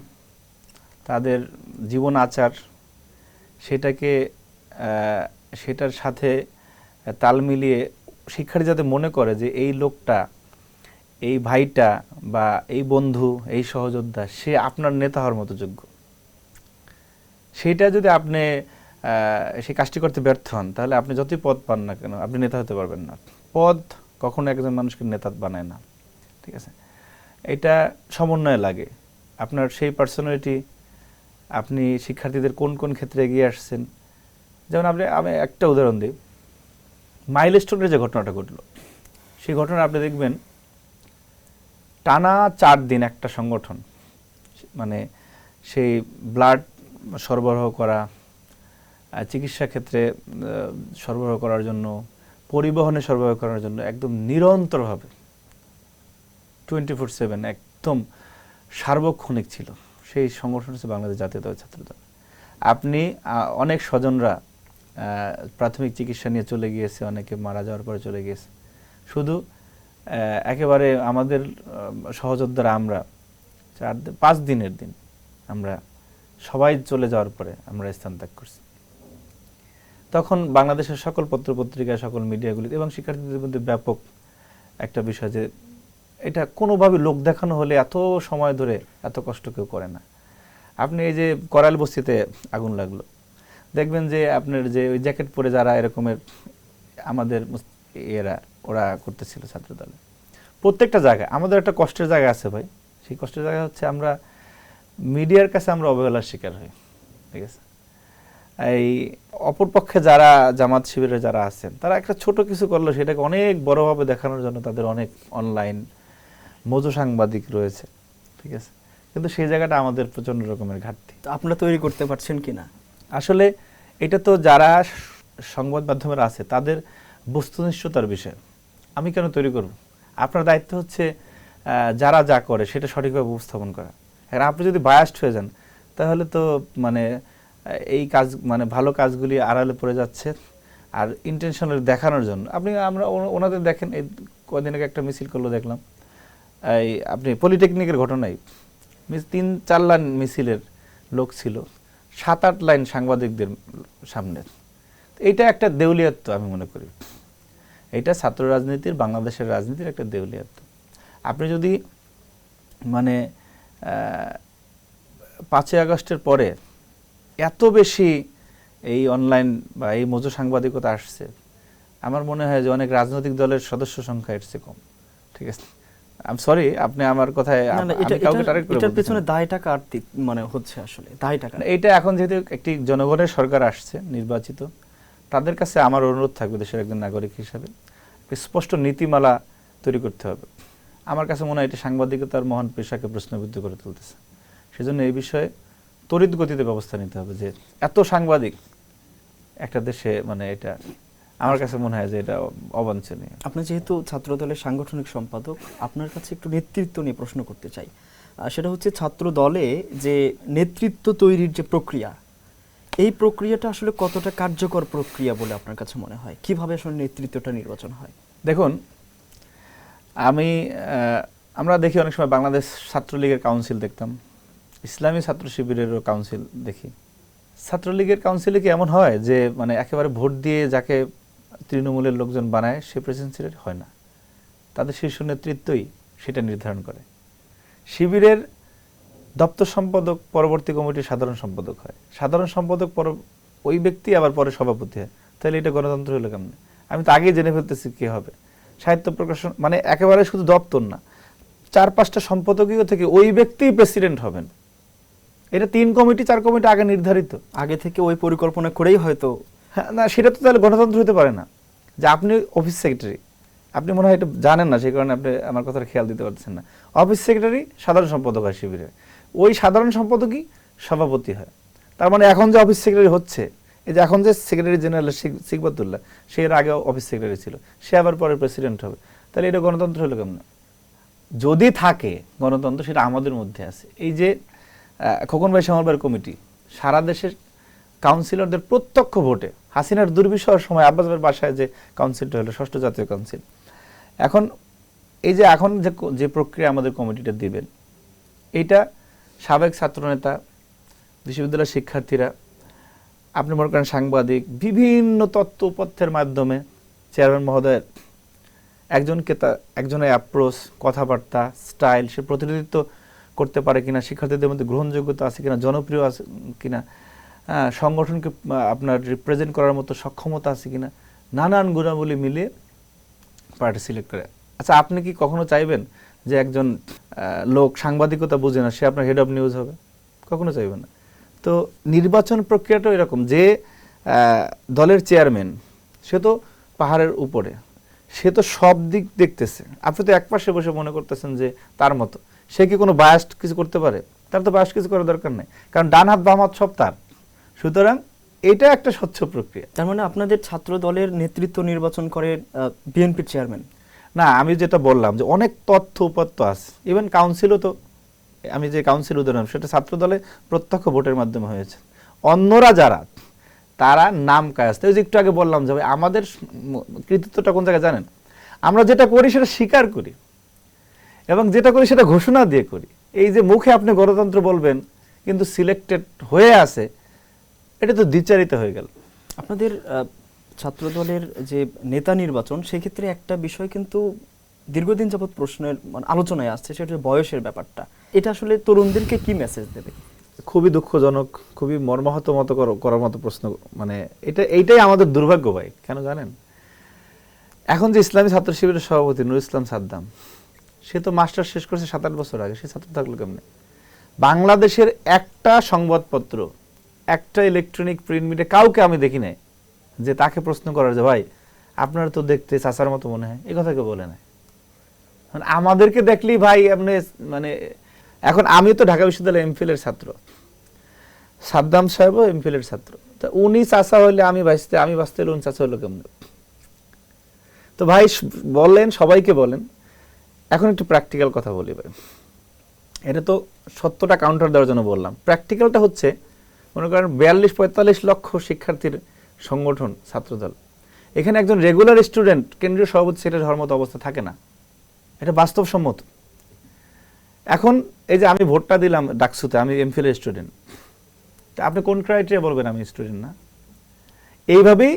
তাদের জীবন আচার, সেটার সাথে তাল মিলিয়ে শিক্ষার্থী যাতে মনে করে যে এই লোকটা, এই ভাইটা বা এই বন্ধু, এই সহযোদ্ধা, সে আপনার নেতা হওয়ার মতো যোগ্য, সেইটা যদি আপনি সেই কাজটি করতে ব্যর্থ হন, তাহলে আপনি যতই পদ পান না কেন আপনি নেতা হতে পারবেন না। পদ কখনো একজন মানুষকে নেতা বানায় না, ঠিক আছে? এটা সমন্বয় লাগে। আপনার সেই পার্সোনালিটি, আপনি শিক্ষার্থীদের কোন কোন ক্ষেত্রে এগিয়ে আসছেন। যেমন আমি একটা উদাহরণ দিই, মাইলস্টোনের যে ঘটনাটা ঘটলো, সেই ঘটনা আপনি দেখবেন টানা 4 দিন একটা সংগঠন, মানে সেই ব্লাড সরবরাহ করা, চিকিৎসা ক্ষেত্রে সরবরাহ করার জন্য, পরিবহনে সরবরাহ করার জন্য একদম নিরন্তরভাবে 24/7 একদম সার্বক্ষণিক ছিল সেই সংগঠন হচ্ছে বাংলাদেশ জাতীয়তাবাদী ছাত্রদল। আপনি অনেক স্বজনরা প্রাথমিক চিকিৎসা নিয়ে চলে গিয়েছে, অনেকে মারা যাওয়ার পরে চলে গিয়েছে। শুধু একেবারে আমাদের সহযোদ্ধারা আমরা 5 দিনের দিন আমরা সবাই চলে যাওয়ার পরে আমরা স্থান ত্যাগ করছি। তখন বাংলাদেশের সকল পত্রপত্রিকা, সকল মিডিয়াগুলিতে এবং শিক্ষার্থীদের মধ্যে ব্যাপক একটা বিষয় যে এটা কোনোভাবে লোক দেখানো হলে এত সময় ধরে এত কষ্ট কেউ করে না। আপনি এই যে করাইল বস্তিতে আগুন লাগলো, দেখবেন যে আপনার যে ওই জ্যাকেট পরে যারা এরকমের আমাদের ওরা করতেছিল ছাত্রদলে, প্রত্যেকটা জায়গায় আমাদের একটা কষ্টের জায়গা আছে ভাই। সেই কষ্টের জায়গা হচ্ছে আমরা মিডিয়ার কাছে আমরা অবহেলার শিকার হই, ঠিক আছে? এই অপরপক্ষে যারা জামাত শিবিরে যারা আছেন, তারা একটা ছোট কিছু করলো সেটাকে অনেক বড়ভাবে দেখানোর জন্য তাদের অনেক অনলাইন মজু সাংবাদিক রয়েছে, ঠিক আছে? কিন্তু সেই জায়গাটা আমাদের প্রচন্ড রকমের ঘাটতি। আপনারা তৈরি করতে পারছেন কিনা? আসলে এটা তো যারা সংবাদ মাধ্যমের আছে তাদের বস্তুনিষ্ঠতার বিষয়। আমি কেন তৈরি করব? আপনার দায়িত্ব হচ্ছে যারা যা করে সেটা সঠিকভাবে উপস্থাপন করা। আর আপনি যদি বায়াসড হয়ে যান তাহলে তো মানে এই কাজ, মানে ভালো কাজগুলি আড়ালে পড়ে যাচ্ছে। আর ইন্টেনশনালি দেখানোর জন্য আমরা ওনাদের দেখেন, এই কদিন আগে একটা মিছিল করলো দেখলাম, এই আপনি পলিটেকনিকের ঘটনায় 3-4 লাইন মিছিলের লোক ছিল, 7-8 লাইন সাংবাদিকদের সামনে। এইটা একটা দেউলিয়াত্ব আমি মনে করি। এটা ছাত্র রাজনীতির, বাংলাদেশের রাজনীতির একটা দেউলিয়াত্ব। আপনি যদি মানে 5ই আগস্টের পরে এত বেশি এই অনলাইন বা এই মজু সাংবাদিকতা আসছে, আমার মনে হয় যে অনেক রাজনৈতিক দলের সদস্য সংখ্যা এর চেয়ে কম। ঠিক আছে, আই এম সরি, আপনি আমার কথায় এটার পেছনে দায়টা কার মানে হচ্ছে আসলে দায়টা কার? এটা এখন যেহেতু একটি জনগণের সরকার আসছে নির্বাচিত, তাদের কাছে আমার অনুরোধ থাকবে দেশের একজন নাগরিক হিসাবে স্পষ্ট নীতিমালা তৈরি করতে হবে। আমার কাছে মনে হয় এটা সাংবাদিকতার মহান পেশাকে প্রশ্নবিদ্ধ করে তুলতেছে। সেজন্য এই বিষয়ে তড়িৎ গতিতে ব্যবস্থা নিতে হবে যে এত সাংবাদিক একটা দেশে, মানে এটা আমার কাছে মনে হয় যে এটা অবাঞ্ছনীয়। আপনি যেহেতু ছাত্রদলের সাংগঠনিক সম্পাদক, আপনার কাছে একটু নেতৃত্ব নিয়ে প্রশ্ন করতে চাই। সেটা হচ্ছে ছাত্র দলে যে নেতৃত্ব তৈরির যে প্রক্রিয়া, এই প্রক্রিয়াটা আসলে কতটা কার্যকর প্রক্রিয়া বলে আপনার কাছে মনে হয়? কিভাবে আসলে নেতৃত্বটা নির্বাচন হয়? দেখুন, আমরা দেখি অনেক সময় বাংলাদেশ ছাত্রলীগের কাউন্সিল দেখতাম, ইসলামী ছাত্র শিবিরেরও কাউন্সিল দেখি। ছাত্রলীগের কাউন্সিলে কি এমন হয় যে মানে একেবারে ভোট দিয়ে যাকে তৃণমূলের লোকজন বানায় সে প্রেসিডেন্ট হয় না, তাদের শীর্ষ নেতৃত্বই সেটা নির্ধারণ করে। শিবিরের দপ্তর সম্পাদক পরবর্তী কমিটির সাধারণ সম্পাদক হয়, সাধারণ সম্পাদক ওই ব্যক্তি আবার পরে সভাপতি হয়। তাহলে এটা গণতন্ত্র হলো কেমনে? আমি তো আগেই জেনে ফেলতেছি কি হবে। সাহিত্য প্রকাশন মানে একেবারে শুধু দপ্তর না, 4-5টা সম্পাদকীয় থেকে ওই ব্যক্তিই প্রেসিডেন্ট হবেন। এটা 3 কমিটি 4 কমিটি আগে নির্ধারিত, আগে থেকে ওই পরিকল্পনা করেই হয়তো। হ্যাঁ, না সেটা তো তাহলে গণতন্ত্র হতে পারে না। যে আপনি অফিস সেক্রেটারি, আপনি মনে হয় এটা জানেন না, সেই কারণে আপনি আমার কথার খেয়াল দিতে পারছেন না। অফিস সেক্রেটারি সাধারণ সম্পাদক হয় শিবিরের, ওই সাধারণ সম্পাদকই সভাপতি হয়। তার মানে এখন যে অফিস সেক্রেটারি হচ্ছে, এই যে এখন যে সেক্রেটারি জেনারেল সিকবাতুল্লাহ, সে এর আগে অফিস সেক্রেটারি ছিল, সে আবার পরে প্রেসিডেন্ট হবে। তাহলে এটা গণতন্ত্র হলো কেমন? যদি থাকে গণতন্ত্র, সেটা আমাদের মধ্যে আছে। এই যে খোকন ভাই সামলবার কমিটি সারা দেশের কাউন্সিলরদের প্রত্যক্ষ ভোটে, হাসিনার দুর্বিষহের সময় আব্বাস ভাইয়ের বাসায় যে কাউন্সিলটা হলো, 6ষ্ঠ জাতীয় কাউন্সিল, এখন এই যে এখন যে প্রক্রিয়া আমাদের কমিটিটা দিবেন, এইটা সাবেক ছাত্রনেতা, বিশ্ববিদ্যালয়ের শিক্ষার্থীরা, আপনি মনে করেন সাংবাদিক, বিভিন্ন তথ্য উপাত্তের মাধ্যমে চেয়ারম্যান মহোদয়ের একজনের অ্যাপ্রোচ, কথাবার্তা, স্টাইল, সে প্রতিনিধিত্ব করতে পারে কিনা, শিক্ষার্থীদের মধ্যে গ্রহণযোগ্যতা আছে কিনা, জনপ্রিয় আছে কিনা, সংগঠনকে আপনার রিপ্রেজেন্ট করার মতো সক্ষমতা আছে কিনা, নানান গুণাবলী মিলিয়ে পার্টি সিলেক্ট করে। আচ্ছা, আপনি কি কখনো চাইবেন যে একজন লোক সাংবাদিকতা বুঝে না, সে আপনার হেড অফ নিউজ হবে? কখনো চাইবেন না। তো নির্বাচন প্রক্রিয়াটাও এরকম, যে দলের চেয়ারম্যান, সে তো পাহাড়ের উপরে, সে তো সব দিক দেখতেছে। আপনি তো একপাশে বসে মনে করতেছেন যে তার মতো, সে কি কোনো বায়াস্ট কিছু করতে পারে? তার তো বায়াস্ট কিছু করার দরকার নেই, কারণ ডান হাত বাম হাত সব তার। সুতরাং এটা একটা স্বচ্ছ প্রক্রিয়া। তার মানে আপনাদের ছাত্র দলের নেতৃত্ব নির্বাচন করে বিএনপির চেয়ারম্যান? না, আমি যেটা বললাম যে অনেক তথ্য উপাত্ত আছে, ইভেন কাউন্সিলও তো, আমি যে কাউন্সিল উদাহরণ, সেটা ছাত্র দলে প্রত্যক্ষ ভোটের মাধ্যমে হয়েছে। অন্যরা যারা, তারা নাম কাজ, যে একটু আগে বললাম যে ভাই আমাদের কৃতিত্বটা কোন জায়গায় জানেন? আমরা যেটা করি সেটা স্বীকার করি, এবং যেটা করি সেটা ঘোষণা দিয়ে করি। এই যে মুখে আপনি গণতন্ত্র বলবেন কিন্তু সিলেক্টেড হয়ে আছে, এটা তো দ্বিচারিত হয়ে গেল। আপনাদের ছাত্র দলের যে নেতা নির্বাচন, সেক্ষেত্রে একটা বিষয় কিন্তু দীর্ঘদিন যাবৎ প্রশ্নের আলোচনায় আসছে, সেটা বয়সের ব্যাপারটা। এটা আসলে তরুণদেরকে কি মেসেজ দেবে? খুবই দুঃখজনক, খুবই মর্মাহত মতো করার মতো প্রশ্ন। মানে এইটাই আমাদের দুর্ভাগ্য ভাই। কেন জানেন? এখন যে ইসলামী ছাত্র শিবিরের সভাপতি নুরুল ইসলাম সাদ্দাম, সে তো মাস্টার শেষ করেছে 7-8 বছর আগে, সে ছাত্র থাকলো কেমনে? বাংলাদেশের একটা সংবাদপত্র, একটা ইলেকট্রনিক প্রিন্ট মিডিয়া, কাউকে আমি দেখি নাই যে তাকে প্রশ্ন করার যে ভাই আপনার তো দেখতে চাচার মতো মনে হয়, এই কথা কেউ বলে না। আমাদেরকে দেখলেই ভাই আপনি মানে, এখন আমি তো ঢাকা বিশ্ববিদ্যালয় এমফিল এর ছাত্র, সাদ্দাম সাহেবও এমফিল এর ছাত্র, তা উনি চাচা হইলে আমি বাঁচতে হইলে উনি চাচা হইলো কেমন? তো ভাই বললেন, সবাইকে বলেন। এখন একটু প্র্যাকটিক্যাল কথা বলি ভাই, এটা তো সত্যটা কাউন্টার দেওয়ার জন্য বললাম। প্র্যাকটিক্যালটা হচ্ছে, মনে করেন 42-45 লক্ষ শিক্ষার্থীর সংগঠন ছাত্রদল, এখানে একজন রেগুলার স্টুডেন্ট কেন্দ্রীয় সভাপতি সেক্রেটারি হওয়ার মতো অবস্থা থাকে না, এটা বাস্তবসম্মত। এখন এই যে আমি ভোটটা দিলাম ডাকসুতে, আমি এমফিল স্টুডেন্ট, আপনি কোন ক্রাইটেরিয়া বলবেন আমি স্টুডেন্ট না? এইভাবেই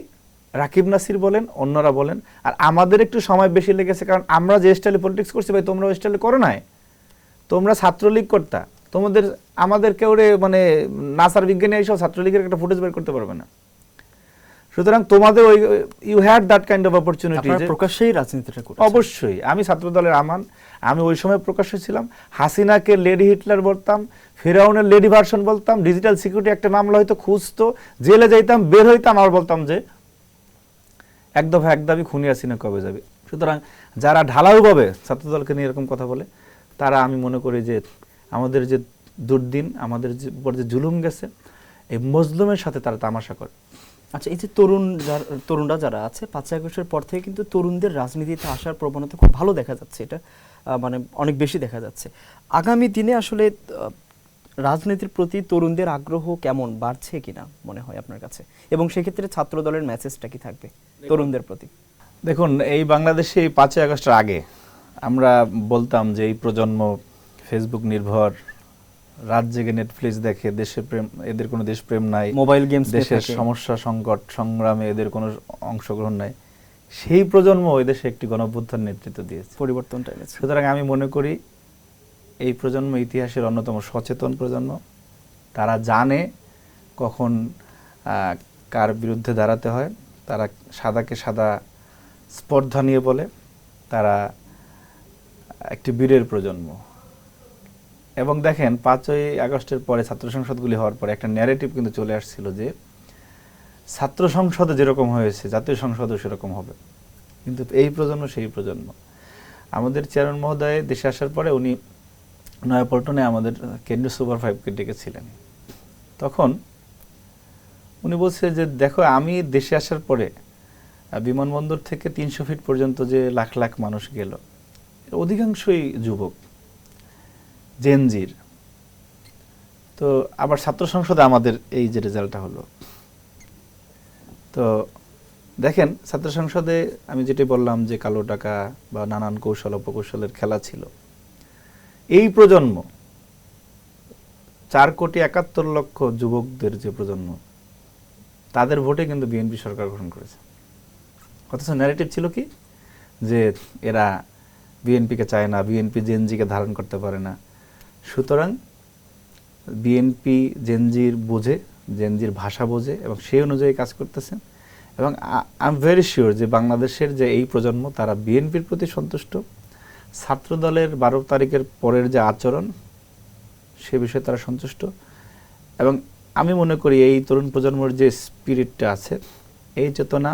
রাকিব নাসির বলেন, অন্যরা বলেন। আর আমাদের একটু সময় বেশি লেগেছে, কারণ আমরা যে স্টাইলে পলিটিক্স করছি ভাই, তোমরা ওই স্টাইলে করো নাই। তোমরা ছাত্রলীগ করতা, তোমাদের আমাদের কেউ মানে নাসার বিজ্ঞানী এইসব ছাত্রলীগের একটা ফুটেজ বের করতে পারবে না। সুতরাং তোমাদের ওই you had that kind of opportunity, প্রকাশ্যেই রাজনীতিটা করতে। অবশ্যই আমি ছাত্রদলের আমান, আমি ওই সময় প্রকাশ্য ছিলাম। হাসিনাকে লেডি হিটলার বলতাম, ফেরাউনের লেডি ভার্সন বলতাম, ডিজিটাল সিকিউরিটি একটা মামলা হয়তো খুঁজতো, জেলে যাইতাম, বের হইতাম, আর বলতাম যে এক দফা এক দাবি, খুনি হাসিনা কবে যাবে। সুতরাং যারা ঢালাওভাবে ছাত্রদলকে নিয়ে এরকম কথা বলে, তারা আমি মনে করি যে আমাদের যে দুর্দিন, আমাদের যে উপর যে জুলুম গেছে, এই মজলুমের সাথে তারা তামাশা করে। আচ্ছা, এই যে তরুণরা যারা আছে, 5ই আগস্টের পর থেকে কিন্তু তরুণদের রাজনীতিতে আসার প্রবণতা খুব ভালো দেখা যাচ্ছে, এটা মানে অনেক বেশি দেখা যাচ্ছে। আগামী দিনে আসলে রাজনীতির প্রতি তরুণদের আগ্রহ কেমন, বাড়ছে কিনা মনে হয় আপনার কাছে, এবং সেক্ষেত্রে ছাত্র দলের মেসেজটা কি থাকবে তরুণদের প্রতি? দেখুন, এই বাংলাদেশে এই 5ই আগস্টের আগে আমরা বলতাম যে এই প্রজন্ম ফেসবুক নির্ভর, রাত জেগে নেটফ্লিক্স দেখে, দেশে প্রেম, এদের কোনো দেশপ্রেম নাই, মোবাইল গেমস, দেশের সমস্যা সংকট সংগ্রামে এদের কোনো অংশগ্রহণ নাই। সেই প্রজন্ম ওই দেশে একটি গণঅভ্যুত্থান নেতৃত্ব দিয়েছে, পরিবর্তনটা এনেছে। সুতরাং আমি মনে করি এই প্রজন্ম ইতিহাসের অন্যতম সচেতন প্রজন্ম। তারা জানে কখন কার বিরুদ্ধে দাঁড়াতে হয়। তারা সাদাকে সাদা স্পর্ধা নিয়ে বলে। তারা একটি বীরের প্রজন্ম। এবং দেখেন 5ই আগস্টের পরে ছাত্র সংসদগুলি হওয়ার পরে একটা ন্যারেটিভ কিন্তু চলে আসছিল যে ছাত্র সংসদে যেরকম হয়েছে জাতীয় সংসদও সেরকম হবে। কিন্তু এই প্রজন্ম সেই প্রজন্ম। আমাদের চেয়ারম্যান মহোদয় দেশে আসার পরে উনি নয়াপল্টনে আমাদের কেন্দ্রীয় সুপার 5কে ডেকেছিলেন। তখন উনি বলছে যে দেখো, আমি দেশে আসার পরে বিমানবন্দর থেকে 300 ফিট পর্যন্ত যে লাখ লাখ মানুষ গেল, অধিকাংশই যুবক, জেনজির। তো আবার ছাত্র সংসদে আমাদের এই যে রেজাল্টটা হলো, তো দেখেন ছাত্র সংসদে আমি যেটা বললাম যে কালো টাকা বা নানান কৌশল অপকৌশলের খেলা ছিল। এই প্রজন্ম 4,71,00,000 যুবকদের যে প্রজন্ম, তাদের ভোটে কিন্তু বিএনপি সরকার গঠন করেছে। অথচ ন্যারেটিভ ছিল কি যে এরা বিএনপিকে চায় না, বিএনপি জেনজিকে ধারণ করতে পারে না। সুতরাং বিএনপি জেনজির বোঝে, জেনজির ভাষা বোঝে এবং সেই অনুযায়ী কাজ করতেছে। এবং আই এম ভেরি শিওর যে বাংলাদেশের যে এই প্রজন্ম, তারা বিএনপির প্রতি সন্তুষ্ট। ছাত্র দলের 12 তারিখের পরের যে আচরণ, সে বিষয়ে তারা সন্তুষ্ট। এবং আমি মনে করি এই তরুণ প্রজন্মের যে স্পিরিটটা আছে, এই চেতনা,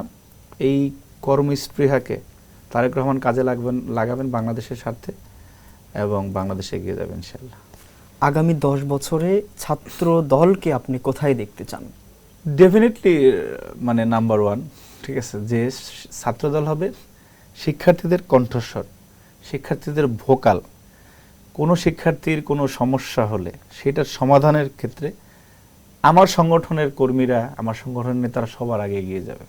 এই কর্মস্পৃহাকে তারেক রহমান কাজে লাগাবেন বাংলাদেশের স্বার্থে, এবং বাংলাদেশে এগিয়ে যাবেন ইনশাআল্লাহ। আগামী 10 বছরে ছাত্র দলকে আপনি কোথায় দেখতে চান? ডেফিনেটলি মানে নাম্বার 1, ঠিক আছে, যে ছাত্রদল হবে শিক্ষার্থীদের কণ্ঠস্বর, শিক্ষার্থীদের ভোকাল। কোনো শিক্ষার্থীর কোনো সমস্যা হলে সেটার সমাধানের ক্ষেত্রে আমার সংগঠনের কর্মীরা, আমার সংগঠনের নেতারা সবার আগে এগিয়ে যাবে।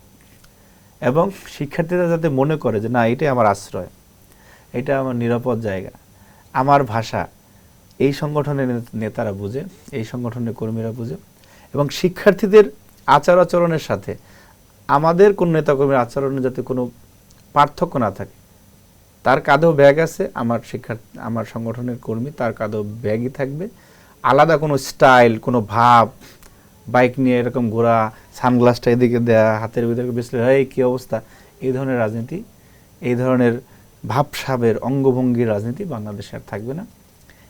এবং শিক্ষার্থীরা যাতে মনে করে যে না, এটাই আমার আশ্রয়, এটা আমার নিরাপদ জায়গা, আমার ভাষা এই সংগঠনের নেতারা বুঝে, এই সংগঠনের কর্মীরা বুঝে। এবং শিক্ষার্থীদের আচার আচরণের সাথে আমাদের কোন নেতাকর্মীর আচরণে যাতে কোনো পার্থক্য না থাকে। তার কাঁধেও ব্যাগ আছে, আমার সংগঠনের কর্মী, তার কাঁধেও ব্যাগই থাকবে। আলাদা কোনো স্টাইল, কোনো ভাব, বাইক নিয়ে এরকম ঘোরা, সানগ্লাসটা এদিকে দেয়া, হাতের ভিতরে বেসলে এই কী অবস্থা, এই ধরনের রাজনীতি, এই ধরনের ভাবসাবের অঙ্গভঙ্গির রাজনীতি বাংলাদেশে আর থাকবে না।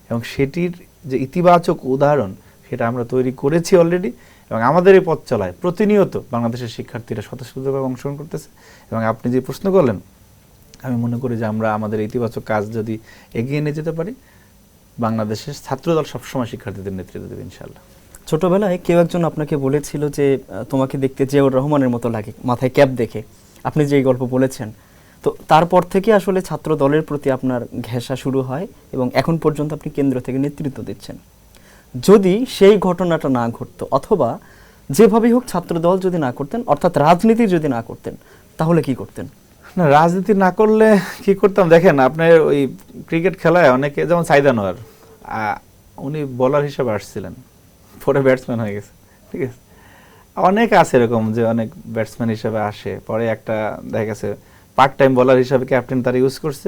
এবং সেটির যে ইতিবাচক উদাহরণ, সেটা আমরা তৈরি করেছি অলরেডি। এবং আমাদের এই পথ চলায় প্রতিনিয়ত বাংলাদেশের শিক্ষার্থীরা স্বতঃস্ফূর্তভাবে অংশগ্রহণ করতেছে। এবং আপনি যে প্রশ্ন করলেন, আমি মনে করি যে আমরা আমাদের ইতিবাচক কাজ যদি এগিয়ে নিয়ে যেতে পারি, বাংলাদেশের ছাত্রদল সবসময় শিক্ষার্থীদের নেতৃত্ব দেবে ইনশাআল্লাহ। ছোটবেলায় কেউ একজন আপনাকে বলেছিল যে তোমাকে দেখতে জিয়াউর রহমানের মতো লাগে, মাথায় ক্যাপ দেখে, আপনি যে গল্প বলেছেন। তো তারপর থেকে আসলে ছাত্র দলের প্রতি আপনার ঘেঁষা শুরু হয় এবং এখন পর্যন্ত আপনি কেন্দ্র থেকে নেতৃত্ব দিচ্ছেন। যদি সেই ঘটনাটা না ঘটতো, অথবা যেভাবেই হোক ছাত্র দল যদি না করতেন, অর্থাৎ রাজনীতি যদি না করতেন, তাহলে কি করতেন? না, রাজনীতি না করলে কি করতাম, দেখেন আপনার ওই ক্রিকেট খেলায় অনেকে, যেমন সাইদ আনোয়ার, উনি বোলার হিসেবে আসছিলেন, পরে ব্যাটসম্যান হয়ে গেছে, ঠিক আছে। অনেক আছে এরকম যে অনেক ব্যাটসম্যান হিসেবে আসে, পরে একটা দেখা গেছে পার্ট টাইম বোলার হিসেবে ক্যাপ্টেন তার ইউজ করছে,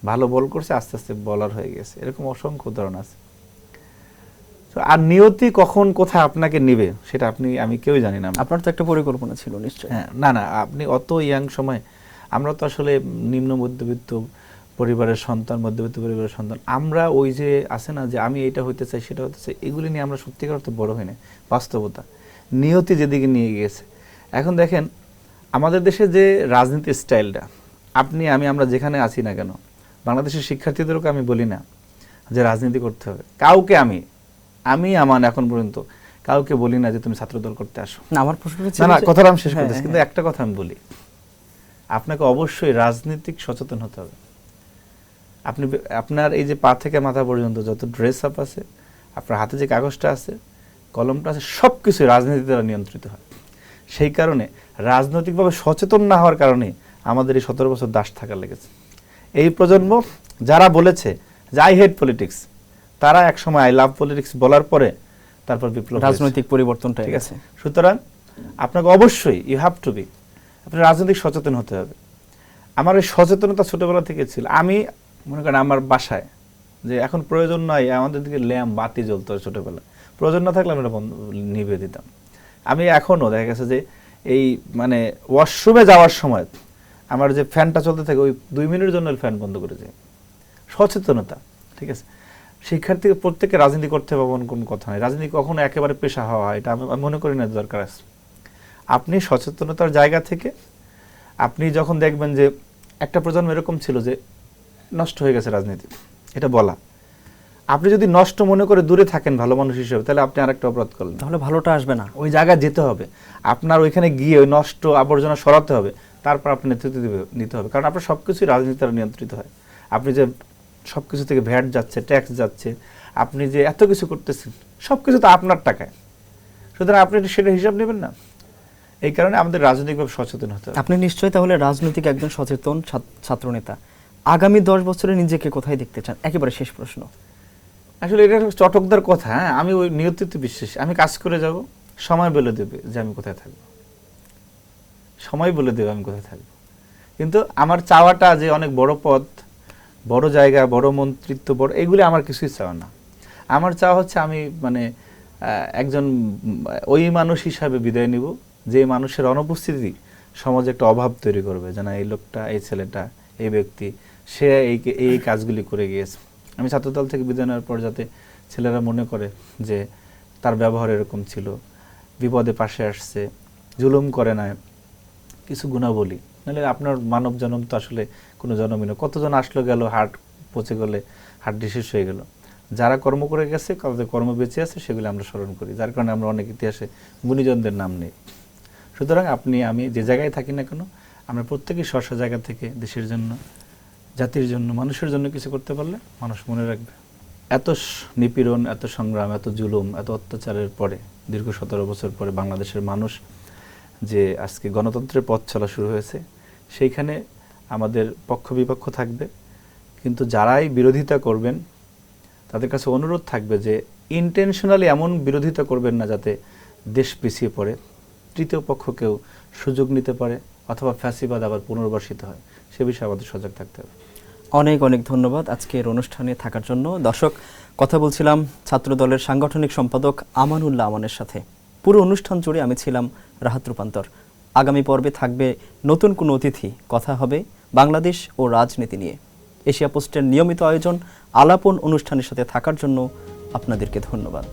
ভালো বল করছে, আস্তে আস্তে বোলার হয়ে গেছে, এরকম অসংখ্য উদাহরণ আছে। আর নিয়তি কখন কোথায় আপনাকে নিবে সেটা আমি কেউই জানি না। আপনার তো একটা পরিকল্পনা ছিল নিশ্চয়ই। হ্যাঁ, না আপনি অত ইয়াং সময়, আমরা তো আসলে নিম্ন মধ্যবিত্ত পরিবারের সন্তান, মধ্যবিত্ত পরিবারের সন্তান, আমরা ওই যে আছে না যে আমি এটা হইতে চাই সেটা হতে চাই, এগুলি নিয়ে আমরা সত্যিকার অর্থে বড় হই না। বাস্তবতা নিয়তি যেদিকে নিয়ে গিয়েছে। এখন দেখেন আমাদের দেশে যে রাজনীতির স্টাইলটা, আমরা যেখানে আছি না কেন, বাংলাদেশের শিক্ষার্থীদেরকে আমি বলি না যে রাজনীতি করতে হবে, কাউকে আমি এখন পর্যন্ত কাউকে বলি না যে তুমি ছাত্রদল করতে আসো। না, আমার প্রশ্নটা ছিল না, কথাটা আমি শেষ হ্যাঁ, করতেছি, কিন্তু একটা কথা আমি বলি, আপনাকে অবশ্যই রাজনীতিক সচেতন হতে হবে। আপনার এই যে পা থেকে মাথা পর্যন্ত যত ড্রেস আপ আছে, আপনার হাতে যে কাগজটা আছে, কলমটা আছে, সব কিছু রাজনীতি দ্বারা নিয়ন্ত্রিত হয়। সেই কারণে রাজনৈতিকভাবে সচেতন না হওয়ার কারণে আমাদের এই 17 বছর দাস থাকা লেগেছে। এই প্রজন্ম যারা বলেছে যে আই হেট পলিটিক্স, তারা একসময় আই লাভ পলিটিক্স বলার পরে তারপর বিপ্লব, রাজনৈতিক পরিবর্তনটা ঠিক আছে। সুতরাং আপনাকে অবশ্যই ইউ হ্যাভ টু বি, আপনি রাজনৈতিক সচেতন হতে হবে। আমার এই সচেতনতা ছোটবেলা থেকে ছিল। আমি মনে করেন আমার বাসায় যে এখন প্রয়োজন নয়, আমাদের দিকে ল্যাম্প বাতি জ্বলতো ছোটবেলা, প্রয়োজন না থাকলে আমরা নিভে দিতাম। আমি এখনও দেখা গেছে যে এই মানে ওয়াশরুমে যাওয়ার সময় আমার যে ফ্যানটা চলতে থাকে, ওই 2 মিনিটের জন্য ফ্যান বন্ধ করে যাই। সচেতনতা, ঠিক আছে। শিক্ষার্থী প্রত্যেককে রাজনীতি করতে হবে এমন কোনো কথা নয়, রাজনীতি কখনো একেবারে পেশা হওয়া, এটা আমি মনে করি না দরকার আছে। আপনি সচেতনতার জায়গা থেকে আপনি যখন দেখবেন যে একটা প্রজন্ম এরকম ছিল যে নষ্ট হয়ে গেছে রাজনীতি, এটা বলা, আপনি যদি নষ্ট মনে করে দূরে থাকেন ভালো মানুষ হিসেবে, তাহলে আপনি আরেকটা অপরাধ করলেন, তাহলে ভালোটা আসবে না। ওই জায়গায় যেতে হবে, আপনার ওইখানে গিয়ে ওই নষ্ট আবর্জনা সরাতে হবে, তারপর আপনি নেতৃত্ব নিতে হবে। কারণ আপনার সবকিছুই রাজনীতি দ্বারা নিয়ন্ত্রিত হয়। আপনি যে সবকিছু থেকে ভ্যাট যাচ্ছে, ট্যাক্স যাচ্ছে, আপনি যে এত কিছু করতেছেন, সবকিছু তো আপনার টাকায়, সুতরাং আপনি সেটা হিসাব নেবেন না। এই কারণে আমাদের রাজনৈতিকভাবে সচেতন হতে হবে। আপনি নিশ্চয়ই তাহলে রাজনৈতিক একজন সচেতন ছাত্রনেতা। আগামী 10 বছরে নিজেকে কোথায় দেখতে চান? একেবারে শেষ প্রশ্ন। আসলে এটা চটকদার কথা, হ্যাঁ, আমি ওই নিয়তিতে বিশ্বাসী। আমি কাজ করে যাব, সময় বলে দেবে যে আমি কোথায় থাকবো, সময় বলে দেবে আমি কোথায় থাকবো। কিন্তু আমার চাওয়াটা যে অনেক বড় পদ, বড় জায়গা, বড় মন্ত্রিত্ব, বড়, এগুলি আমার কিছুই চাওয়া না। আমার চাওয়া হচ্ছে আমি একজন ওই মানুষ হিসাবে বিদায় নিব যে মানুষের অনুপস্থিতি সমাজে একটা অভাব তৈরি করবে, যে না এই লোকটা, এই ছেলেটা, এই ব্যক্তি, সে এই কাজগুলি করে গিয়েছে। আমি ছাত্রদল থেকে বিদায় নেওয়ার পর যাতে ছেলেরা মনে করে যে তার ব্যবহার এরকম ছিল, বিপদে পাশে আসছে, জুলুম করে না, কিছু গুণাবলী। নাহলে আপনার মানব জন্ম তো আসলে কোনো জন্মই না। কতজন আসলো গেল, হার্ট পচে গেলে হার্ট শেষ হয়ে গেল। যারা কর্ম করে গেছে, তাদের কর্ম বেঁচে আছে, সেগুলো আমরা স্মরণ করি, যার কারণে আমরা অনেক ইতিহাসে গুণীজনদের নাম নেই। সুতরাং আমি যে জায়গায় থাকি না কেন, আমরা প্রত্যেকেই স্ব জায়গা থেকে দেশের জন্য, জাতির জন্য, মানুষের জন্য কিছু করতে পারলে মানুষ মনে রাখবে। এত নিপীড়ন, এত সংগ্রাম, এত জুলুম, এত অত্যাচারের পরে, দীর্ঘ 17 বছর পরে বাংলাদেশের মানুষ যে আজকে গণতন্ত্রের পথ চলা শুরু হয়েছে, সেইখানে আমাদের পক্ষ বিপক্ষ থাকবে, কিন্তু যারাই বিরোধিতা করবেন তাদের কাছে অনুরোধ থাকবে যে ইন্টেনশনালি এমন বিরোধিতা করবেন না যাতে দেশ পিছিয়ে পড়ে, তৃতীয় পক্ষ কেউ সুযোগ নিতে পারে, অথবা ফ্যাসিবাদ আবার পুনর্বাসিত হয়, সে বিষয়ে আমাদের সজাগ থাকতে হবে। অনেক অনেক ধন্যবাদ আজকের অনুষ্ঠানে থাকার জন্য। দর্শক, কথা বলছিলাম ছাত্র দলের সাংগঠনিক সম্পাদক আমানুল্লাহ আমানের সাথে। পুরো অনুষ্ঠান জুড়ে আমি ছিলাম রাহাত রূপান্তর। আগামী পর্বে থাকবে নতুন কোনো অতিথি, কথা হবে বাংলাদেশ ও রাজনীতি নিয়ে। এশিয়া পোস্টের নিয়মিত আয়োজন আলাপন অনুষ্ঠানের সাথে থাকার জন্য আপনাদেরকে ধন্যবাদ।